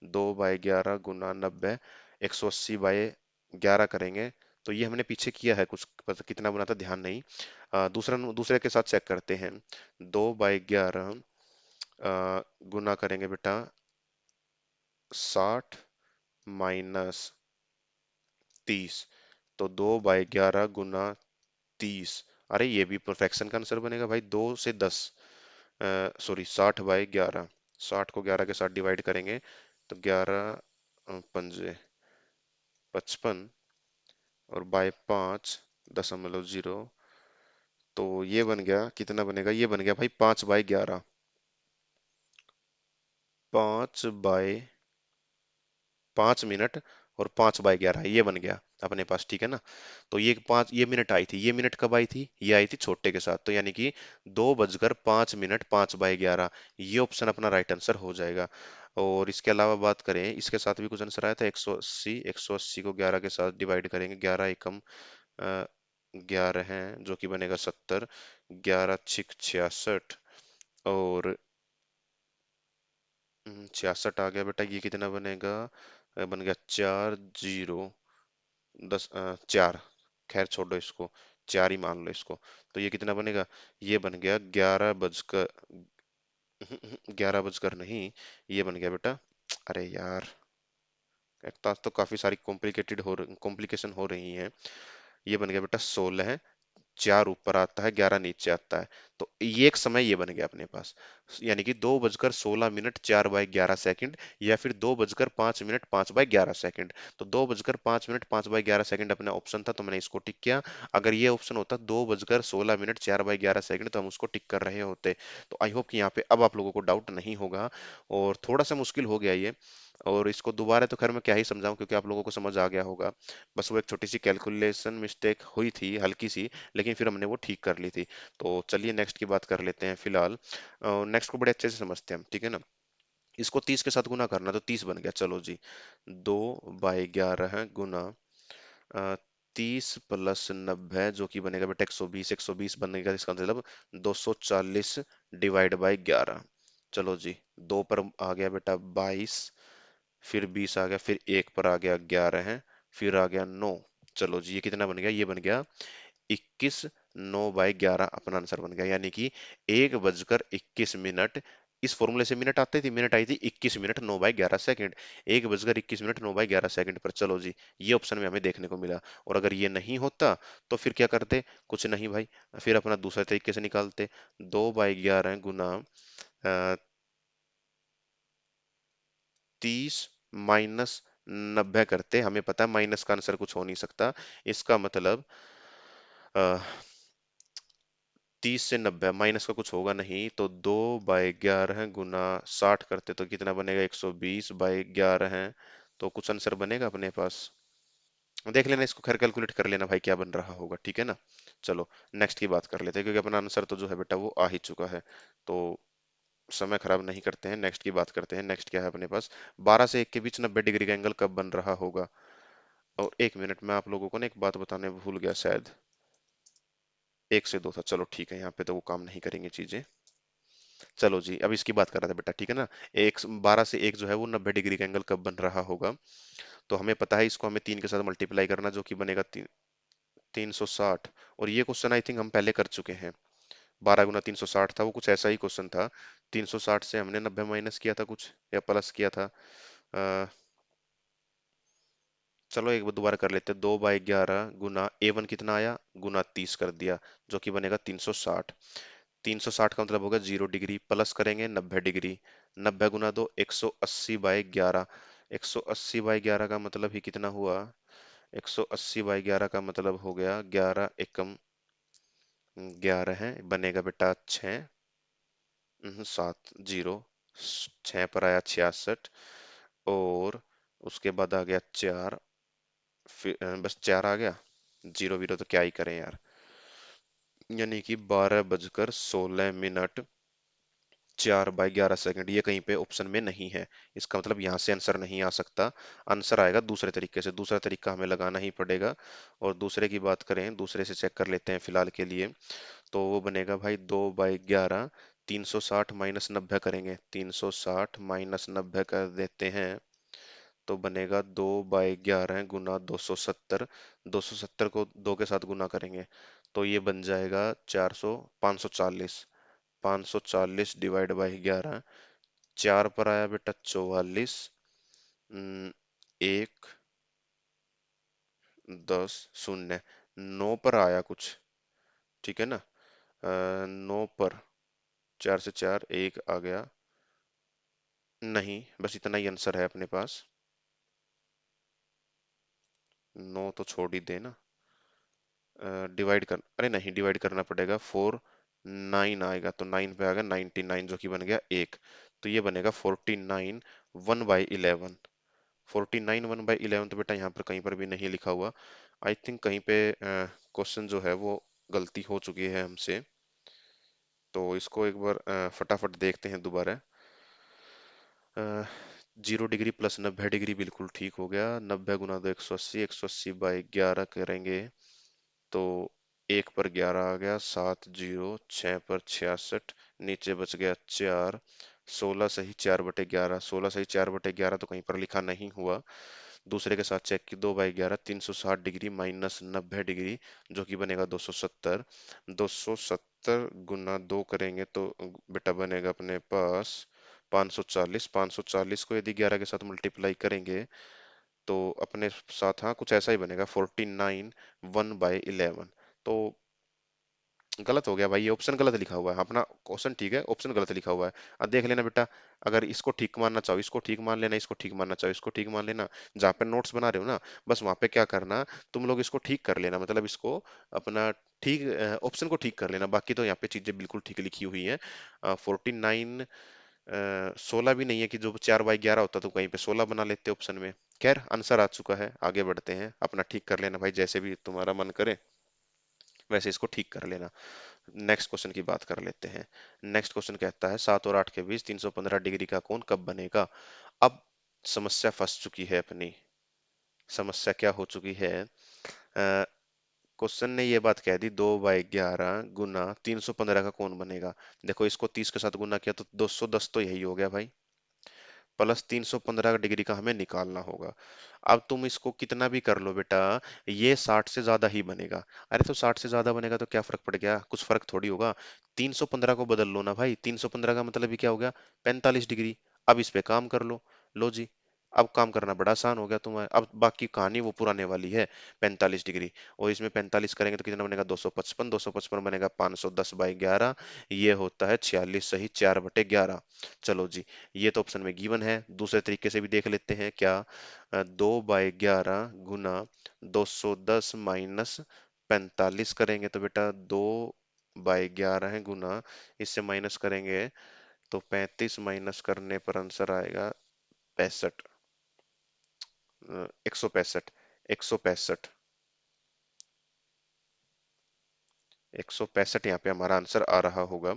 2/11 गुना 90, 180/11 करेंगे। तो ये हमने पीछे किया है कुछ, पता कितना बना था ध्यान नहीं। दूसरे के साथ चेक करते हैं। 2/11 गुना करेंगे बेटा 60 माइनस 30, तो 2/11 गुना 30। अरे ये भी परफेक्शन का आंसर बनेगा भाई, 2 से 10, सॉरी 60/11, 60 को 11 के साथ डिवाइड करेंगे तो 11 पंजे 55, और बाय 5.0। तो ये बन गया, कितना बनेगा, ये बन गया भाई 5/11, 5 मिनट और 5/11, ये बन गया अपने पास, ठीक है ना। तो ये 5, ये मिनट आई थी, ये मिनट कब आई थी, ये आई थी छोटे के साथ, तो यानी कि 2 बजकर 5 मिनट 5/11, ये ऑप्शन अपना राइट आंसर हो जाएगा। और इसके अलावा बात करें, इसके साथ भी कुछ आंसर आया था 180, 180 को 11 के साथ डिवाइड करेंगे, 11 एकम 11 है, जो कि बनेगा 70, 11 छिक 66, और 66 आ गया बेटा, ये कितना बनेगा, बन गया 40, चार, खैर छोड़ो इसको, चार ही मान लो इसको। तो ये कितना बनेगा? ये बन गया 11 बजकर, 11 बजकर नहीं, ये बन गया बेटा, अरे यार, एक तो काफी सारी कॉम्प्लिकेशन हो रही हैं। ये बन गया बेटा 16, चार ऊपर आता है 11 नीचे आता है। तो ये एक समय ये बन गया अपने पास, यानी कि 2:16 4/11 सेकंड, या फिर 2:05 5/11 सेकंड। तो 2:05 5/11 सेकंड अपना ऑप्शन था, तो मैंने इसको टिक किया। अगर ये ऑप्शन होता 2:16 4/11 सेकंड, तो हम उसको टिक कर रहे होते। तो आई होप कि यहाँ पे अब आप लोगों को डाउट नहीं होगा। और थोड़ा सा मुश्किल हो गया ये, और इसको दोबारा तो खैर मैं क्या ही समझाऊं, क्योंकि आप लोगों को समझ आ गया होगा। बस वो एक छोटी सी कैलकुलेशन मिस्टेक हुई थी, हल्की सी, लेकिन फिर हमने वो ठीक कर ली थी। तो चलिए नेक्स्ट की बात कर लेते हैं फिलहाल। नेक्स्ट को बड़े अच्छे से समझते हैं हम, ठीक है ना। इसको 30 के साथ गुना करना, तो 30 बन गया, चलो जी। 2/11 गुना 30 + 90, जो कि बनेगा बेटा 120, 120 बनेगा, इसका मतलब 240 ÷ 11। चलो जी, दो पर आ गया बेटा 22, फिर 20 आ गया, फिर एक पर आ गया 11 है, फिर आ गया 9। चलो जी, ये कितना बन गया? ये बन गया 21 9/11 अपना आंसर बन गया, यानी कि 1:21। इस फॉर्मूले से मिनट आते थे, मिनट आई थी 21 मिनट 9/11 सेकंड, 1:21 9/11 सेकंड पर। चलो जी, ये ऑप्शन में हमें देखने को मिला। और अगर ये नहीं होता तो फिर क्या करते? कुछ नहीं भाई, फिर अपना दूसरे तरीके से निकालते। 2/11 गुना 30 - 90 करते। हमें पता है माइनस का आंसर कुछ हो नहीं सकता, इसका मतलब 30 से 90 माइनस का कुछ होगा नहीं। तो 2/11 गुना 60 करते तो कितना बनेगा? 120/11 है। तो कुछ आंसर बनेगा अपने पास, देख लेना इसको, खैर कैलकुलेट कर लेना भाई क्या बन रहा होगा, ठीक है ना। चलो नेक्स्ट की बात कर लेते हैं, क्योंकि अपना आंसर तो जो है बेटा वो आ ही चुका है। तो समय खराब नहीं करते हैं, नेक्स्ट की बात करते हैं। नेक्स्ट क्या है अपने पास? 12 से 1 के बीच 90 डिग्री का एंगल कब बन रहा होगा? और एक मिनट में आप लोगों को ना एक बात बताने भूल गया शायद, 1 से 2 था, चलो ठीक है, यहाँ पे तो वो काम नहीं करेंगे चीजें। चलो जी, अब इसकी बात कर रहा था बेटा, ठीक है ना। 12 से 1 जो है वो 90 डिग्री का एंगल कब बन रहा होगा? तो हमें पता है इसको हमें 3 के साथ मल्टीप्लाई करना, जो कि बनेगा 360। और ये क्वेश्चन आई थिंक हम पहले कर चुके हैं। 12 × 360 था, वो कुछ ऐसा ही क्वेश्चन था। 360 से हमने 90 माइनस किया था कुछ, या प्लस किया था। अ, चलो एक बार दोबारा कर लेते हैं। 2/11 गुना A1 कितना आया? गुना 30 कर दिया, जो कि बनेगा 360। 360 का मतलब होगा 0 डिग्री, प्लस करेंगे 90 डिग्री। 90 × 2 180/11। 180/11 का मतलब ही कितना हुआ? 180/11 का मतलब हो गया 11 एकम 11 है, बनेगा बेटा 6, 7 0, 6 पर आया 66, और उसके बाद आ गया 4, फिर बस 4 आ गया। जीरो वीरो तो क्या ही करें यार, यानी कि 12:16 4/11 सेकंड, ये कहीं पे ऑप्शन में नहीं है। इसका मतलब यहाँ से आंसर नहीं आ सकता, आंसर आएगा दूसरे तरीके से, दूसरा तरीका हमें लगाना ही पड़ेगा। और दूसरे की बात करें, दूसरे से चेक कर लेते हैं फिलहाल के लिए। तो वो बनेगा भाई 2/11, 360 - 90 करेंगे, 360 - 90 कर देते हैं, तो बनेगा 2/11 गुना 270। 270 को 2 के साथ गुना करेंगे, तो ये बन जाएगा 540। 540 ÷ 11, 4 पर आया बेटा 44, 1, 10, 0, 9 पर आया कुछ, ठीक है ना। 9 पर 4 से 4 1 आ गया, नहीं बस इतना ही आंसर है अपने पास। 9 तो छोड़ ही देना, डिवाइड कर, अरे नहीं डिवाइड करना पड़ेगा, 9 आएगा, तो 9 पे आ गया 99, जो कि बन गया 1। तो ये बनेगा 49 1/11। 49 1/11 तो बेटा यहाँ पर कहीं पर भी नहीं लिखा हुआ। आई थिंक कहीं पे क्वेश्चन जो है वो गलती हो चुकी है हमसे। तो इसको एक बार फटाफट देखते हैं दोबारा। 0 डिग्री + 90 डिग्री बिल्कुल ठीक हो गया। 90 × 2 180, 180/11 करेंगे, तो 1 पर 11 आ गया, 7 0, 6 पर 66, नीचे बच गया 4, 16 सही 4/11, 16 सही 4/11 तो कहीं पर लिखा नहीं हुआ। दूसरे के साथ चेक की, 2/11 360 डिग्री माइनस 90 डिग्री, जो कि बनेगा 270। 270 गुना 2 करेंगे तो बेटा बनेगा अपने पास 540। 540 को यदि 11 के साथ मल्टीप्लाई करेंगे तो अपने साथ हाँ कुछ ऐसा ही बनेगा, 49 1/11। तो गलत हो गया भाई, ये ऑप्शन गलत लिखा हुआ है, अपना क्वेश्चन ठीक है, ऑप्शन गलत लिखा हुआ है। अब देख लेना बेटा, अगर इसको ठीक मानना चाहो इसको ठीक मान लेना, इसको ठीक मानना चाहो इसको ठीक मान लेना। जहाँ पे नोट्स बना रहे हो ना, बस वहां पे क्या करना, तुम लोग इसको ठीक कर लेना, मतलब इसको अपना ठीक ऑप्शन को ठीक कर लेना। बाकी तो यहाँ पे चीजें बिल्कुल ठीक लिखी हुई है। 49 16 भी नहीं है कि जो 4/11 होता तो कहीं पे 16 बना लेते ऑप्शन में। खैर आंसर आ चुका है, आगे बढ़ते हैं, अपना ठीक कर लेना भाई, जैसे भी तुम्हारा मन करे वैसे इसको ठीक कर लेना। नेक्स्ट क्वेश्चन की बात कर लेते हैं। नेक्स्ट क्वेश्चन कहता है 7 और 8 के बीच 315 डिग्री का कोण कब बनेगा। अब समस्या फंस चुकी है अपनी। समस्या क्या हो चुकी है, क्वेश्चन ने ये बात कह दी 2/11 गुना 315 का कौन बनेगा। देखो इसको 30 के साथ गुना किया तो 210 तो यही हो गया भाई, प्लस 315 डिग्री का हमें निकालना होगा। अब तुम इसको कितना भी कर लो बेटा, ये 60 से ज्यादा ही बनेगा। अरे तो 60 से ज्यादा बनेगा तो क्या फर्क पड़ गया, कुछ फर्क थोड़ी होगा। 315 को बदल लो ना भाई, 315 का मतलब ही क्या हो गया, 45 डिग्री। अब इस पे काम कर लो। लो जी, अब काम करना बड़ा आसान हो गया तुम्हारा। अब बाकी कहानी वो पुराने वाली है, 45 डिग्री। और इसमें 45 करेंगे तो कितना बनेगा, 255। 255 बनेगा 510/11, ये होता है 46 सही 4/11। चलो जी, ये तो ऑप्शन में गिवन है। दूसरे तरीके से भी देख लेते हैं क्या, 2/11 गुना 210 माइनस 45 करेंगे तो बेटा 2/11 है गुना, इससे माइनस करेंगे तो 35 माइनस करने पर आंसर आएगा 65। 165। 165। 165 यहाँ पे हमारा आंसर आ रहा होगा।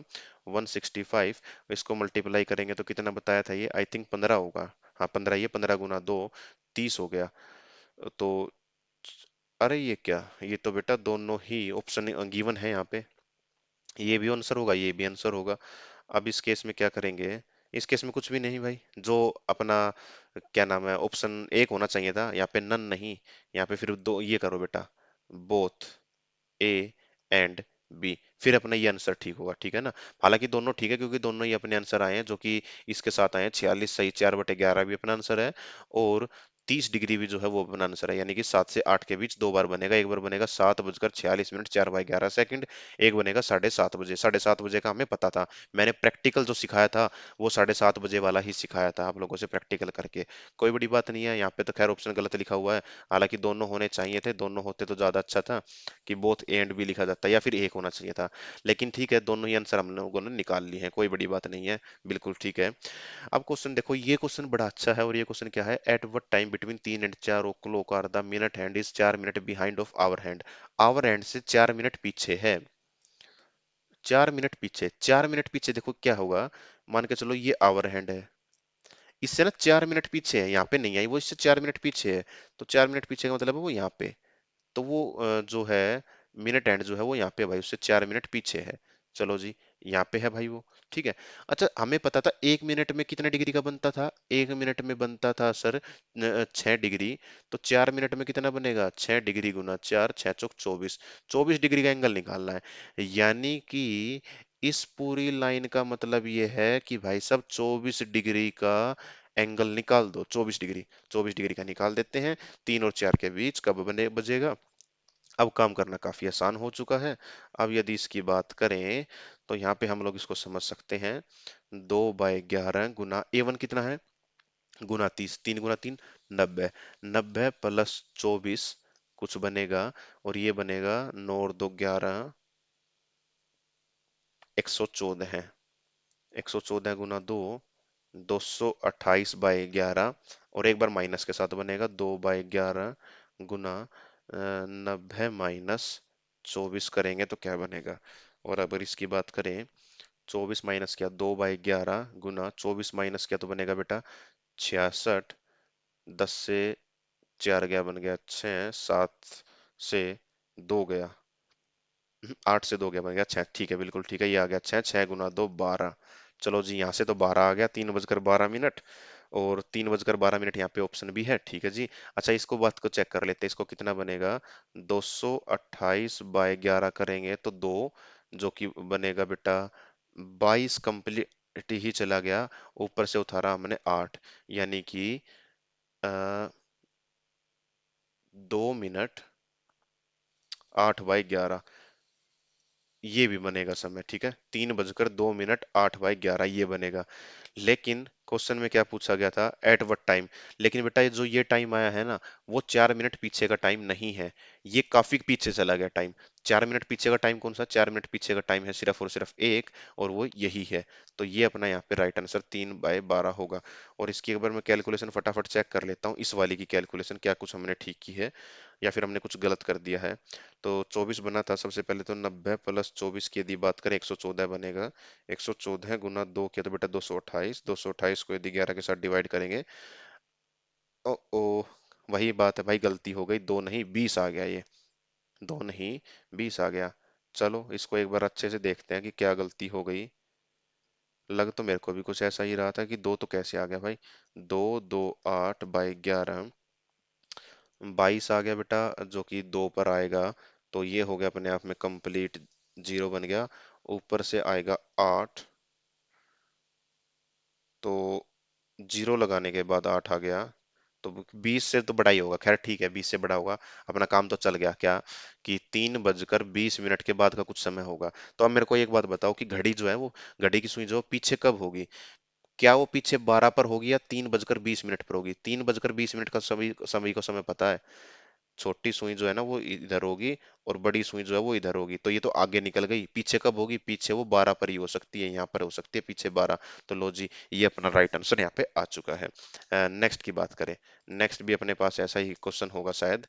165, इसको मल्टीप्लाई करेंगे तो कितना बताया था ये, आई थिंक 15 होगा। हाँ 15, ये 15 गुना 2 30 हो गया। तो अरे ये क्या, ये तो बेटा दोनों ही ऑप्शन गिवन है यहाँ पे, ये भी आंसर होगा ये भी आंसर होगा। अब इस केस में क्या करेंगे, इस केस में कुछ भी नहीं भाई, जो अपना क्या नाम है ऑप्शन एक होना चाहिए था, यहाँ पे नन नहीं, यहाँ पे फिर दो ये करो बेटा, बोथ ए एंड बी, फिर अपना ये आंसर ठीक होगा, ठीक है ना। हालांकि दोनों ठीक है क्योंकि दोनों ही अपने आंसर आए हैं, जो कि इसके साथ आए हैं 46 सही 4/11 भी अपना आंसर है। और 30 डिग्री भी जो है वो अपना आंसर है, यानी कि 7 से 8 के बीच दो बार बनेगा, एक बार बनेगा 7:46 4/11, एक बनेगा 7:30 बजे। 7:30 बजे का हमें पता था, मैंने प्रैक्टिकल जो सिखाया था वो 7:30 बजे वाला ही सिखाया था आप लोगों से प्रैक्टिकल करके। कोई बड़ी बात नहीं है, यहाँ पे तो खैर ऑप्शन गलत लिखा हुआ है, हालांकि दोनों होने चाहिए थे, दोनों होते तो ज्यादा अच्छा था कि बोथ ए एंड बी लिखा जाता, या फिर एक होना चाहिए था। लेकिन ठीक है, दोनों ही आंसर हम लोगों ने निकाल लिए हैं, कोई बड़ी बात नहीं है, बिल्कुल ठीक है। अब क्वेश्चन देखो, ये क्वेश्चन बड़ा अच्छा है, और ये क्वेश्चन क्या है, at what time between 3 and 4 clock are the minute hand is 4 minute behind of hour hand. Hour hand से 4 मिनट पीछे है, 4 मिनट पीछे, 4 मिनट पीछे देखो क्या होगा। मान के चलो ये आवर हैंड है, इससे ना 4 मिनट पीछे है, यहाँ पे नहीं आई वो, इससे 4 मिनट पीछे है। तो 4 मिनट पीछे का मतलब है वो यहाँ पे, तो वो जो है मिनट एंड जो है वो यहाँ पे भाई उससे 4 मिनट पीछे है। चलो जी, यहाँ पे है भाई वो, ठीक है। अच्छा हमें पता था 1 मिनट में कितने डिग्री का बनता था, 1 मिनट में बनता था सर 6 डिग्री। तो 4 मिनट में कितना बनेगा, 6 डिग्री गुना 4, 6 चौक 24, 24 डिग्री का एंगल निकालना है। यानी कि इस पूरी लाइन का मतलब ये है कि भाई साहब 24 डिग्री का एंगल निकाल दो, 24 डिग्री, 24 डिग्री का निकाल देते हैं। 3 और 4 के बीच कब बने बजेगा। अब काम करना काफी आसान हो चुका है। अब यदि इसकी बात करें तो यहाँ पे हम लोग इसको समझ सकते हैं, 2/11 गुना A1 कितना है, गुना 30, 3 गुना 3 90, 90 प्लस 24 कुछ बनेगा, और ये बनेगा 9 और 2 11, 114 है। 114 गुना 2, 228/11, और एक बार माइनस के साथ बनेगा 2/11 गुना 90 माइनस 24 करेंगे तो क्या बनेगा। और अगर इसकी बात करें, 24 माइनस किया 2/11 गुना 24 माइनस किया तो बनेगा बेटा 66। 10 से 4 गया बन गया 6, 7 से 2 गया 8 से 2 गया बन गया 6, ठीक है बिल्कुल ठीक है, ये आ गया 6, 6 गुना 2 12। चलो जी यहाँ से तो 12 आ गया, 3 बजकर 12 मिनट। और 3 बजकर 12 मिनट यहाँ पे ऑप्शन भी है, ठीक है जी। अच्छा, इसको बात को चेक कर लेते हैं, इसको कितना बनेगा। 228/11 करेंगे तो 2, जो कि बनेगा बेटा 22 कंप्लीट ही चला गया, ऊपर से उतारा हमने 8, यानी कि 2 मिनट 8/11, ये भी बनेगा समय, ठीक है। 3 बजकर 2 मिनट 8/11 ये बनेगा। लेकिन क्वेश्चन में क्या पूछा गया था, एट व्हाट टाइम। लेकिन बेटा ये जो ये टाइम आया है ना, वो 4 मिनट पीछे का टाइम नहीं है, ये काफी पीछे चला गया टाइम। 4 मिनट पीछे का टाइम कौन सा, 4 मिनट पीछे का टाइम है सिर्फ और सिर्फ एक, और वो यही है। तो ये अपना यहाँ पे राइट आंसर 3/12 होगा। और इसकी एक बार मैं कैलकुलेशन फटाफट चेक कर लेता हूँ, इस वाली की कैलकुलेशन क्या कुछ हमने ठीक की है या फिर हमने कुछ गलत कर दिया है। तो 24 बना था सबसे पहले, तो 90 + 24 की यदि बात करें 114 बनेगा। 114 × 2 किया तो बेटा 228, 228 को यदि 11 के साथ डिवाइड करेंगे, ओ ओ वही बात है भाई, गलती हो गई, 2 नहीं 20 आ गया ये। 2 नहीं 20 आ गया। चलो इसको एक बार अच्छे से देखते हैं कि क्या गलती हो गई। लग तो मेरे को भी कुछ ऐसा ही रहा था कि 2 तो कैसे आ गया भाई। 2 2 8/11 22 आ गया बेटा, जो कि 2 पर आएगा, तो ये हो गया अपने आप में कंप्लीट, जीरो बन गया। ऊपर से आएगा 8, तो जीरो लगाने के बाद 8 आ गया, तो 20 से तो बड़ा ही होगा, खैर ठीक है 20 से बड़ा होगा। अपना काम तो चल गया क्या, कि 3 बजकर 20 मिनट के बाद का कुछ समय होगा। तो अब मेरे को एक बात बताओ कि घड़ी जो है वो, घड़ी की सुई जो पीछे कब होगी, क्या वो पीछे 12 पर होगी या 3 बजकर 20 मिनट पर होगी। 3 बजकर 20 मिनट का सभी सभी को समय पता है, छोटी सुई जो है ना वो इधर होगी, और बड़ी सुई जो है वो इधर होगी, तो ये तो आगे निकल गई, पीछे कब होगी, पीछे वो 12 पर ही हो सकती है, यहाँ पर हो सकती है पीछे 12। तो लो जी, ये अपना राइट आंसर यहाँ पे आ चुका है। नेक्स्ट की बात करें, नेक्स्ट भी अपने पास ऐसा ही क्वेश्चन होगा शायद।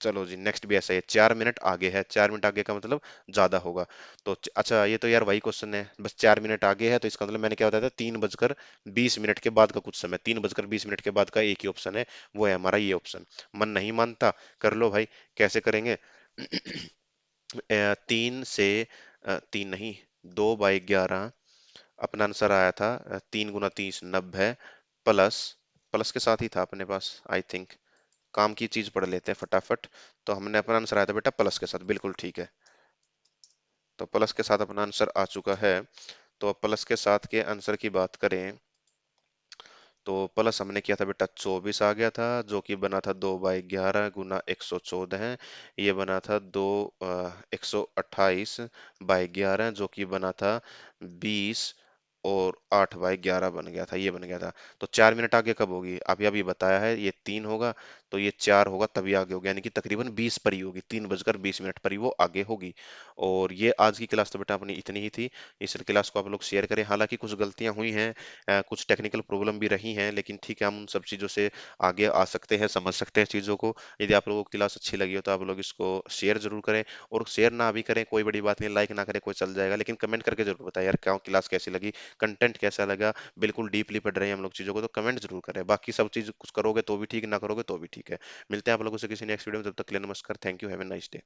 चलो जी, नेक्स्ट भी ऐसा ही है, 4 मिनट आगे है, 4 मिनट आगे का मतलब ज्यादा होगा। तो अच्छा, ये तो यार वही क्वेश्चन है, बस 4 मिनट आगे है, तो इसका मतलब मैंने क्या बताया था, 3 बजकर 20 मिनट के बाद का कुछ समय, 3 बजकर 20 मिनट के बाद का एक ही ऑप्शन है, वो है हमारा ये ऑप्शन। मन नहीं मानता, कर लो भाई, कैसे करेंगे। 3 नहीं 2/11, अपना आंसर आया था 3 × 30 90, प्लस, प्लस के साथ ही था अपने पास आई थिंक, काम की चीज पढ़ लेते हैं फटाफट। तो हमने अपना आंसर आया था बेटा प्लस के साथ, बिल्कुल ठीक है। तो प्लस के साथ अपना आंसर आ चुका है। तो अब प्लस के साथ के आंसर की बात करें, तो प्लस हमने किया था बेटा 24 आ गया था, जो कि बना था 2/11 × 114, ये बना था 128/11, जो कि बना था 20, और 8/11 बन गया था, ये बन गया था। तो 4 मिनट आगे कब होगी, अभी अभी बताया है, ये 3 होगा, तो ये 4 होगा तभी आगे होगी, यानी कि तकरीबन 20 पर ही होगी, 3 बजकर 20 मिनट पर ही वो आगे होगी। और ये आज की क्लास तो बेटा अपनी इतनी ही थी। इस क्लास को आप लोग शेयर करें, हालांकि कुछ गलतियां हुई हैं, कुछ टेक्निकल प्रॉब्लम भी रही हैं, लेकिन ठीक है, हम उन सब चीज़ों से आगे आ सकते हैं, समझ सकते हैं चीज़ों को। यदि आप लोगों को क्लास अच्छी लगी हो तो आप लोग इसको शेयर जरूर करें, और शेयर ना भी करें कोई बड़ी बात नहीं, लाइक ना करें कोई चल जाएगा, लेकिन कमेंट करके जरूर बताएं यार, क्या क्लास कैसी लगी, कंटेंट कैसा लगा। बिल्कुल डीपली पढ़ रहे हैं हम लोग चीज़ों को, तो कमेंट जरूर करें, बाकी सब चीज़ कुछ करोगे तो भी ठीक, ना करोगे तो भी ठीक है। मिलते हैं आप लोगों से किसी नेक्स्ट वीडियो में, तब तक के लिए नमस्कार, thank you, have a nice day.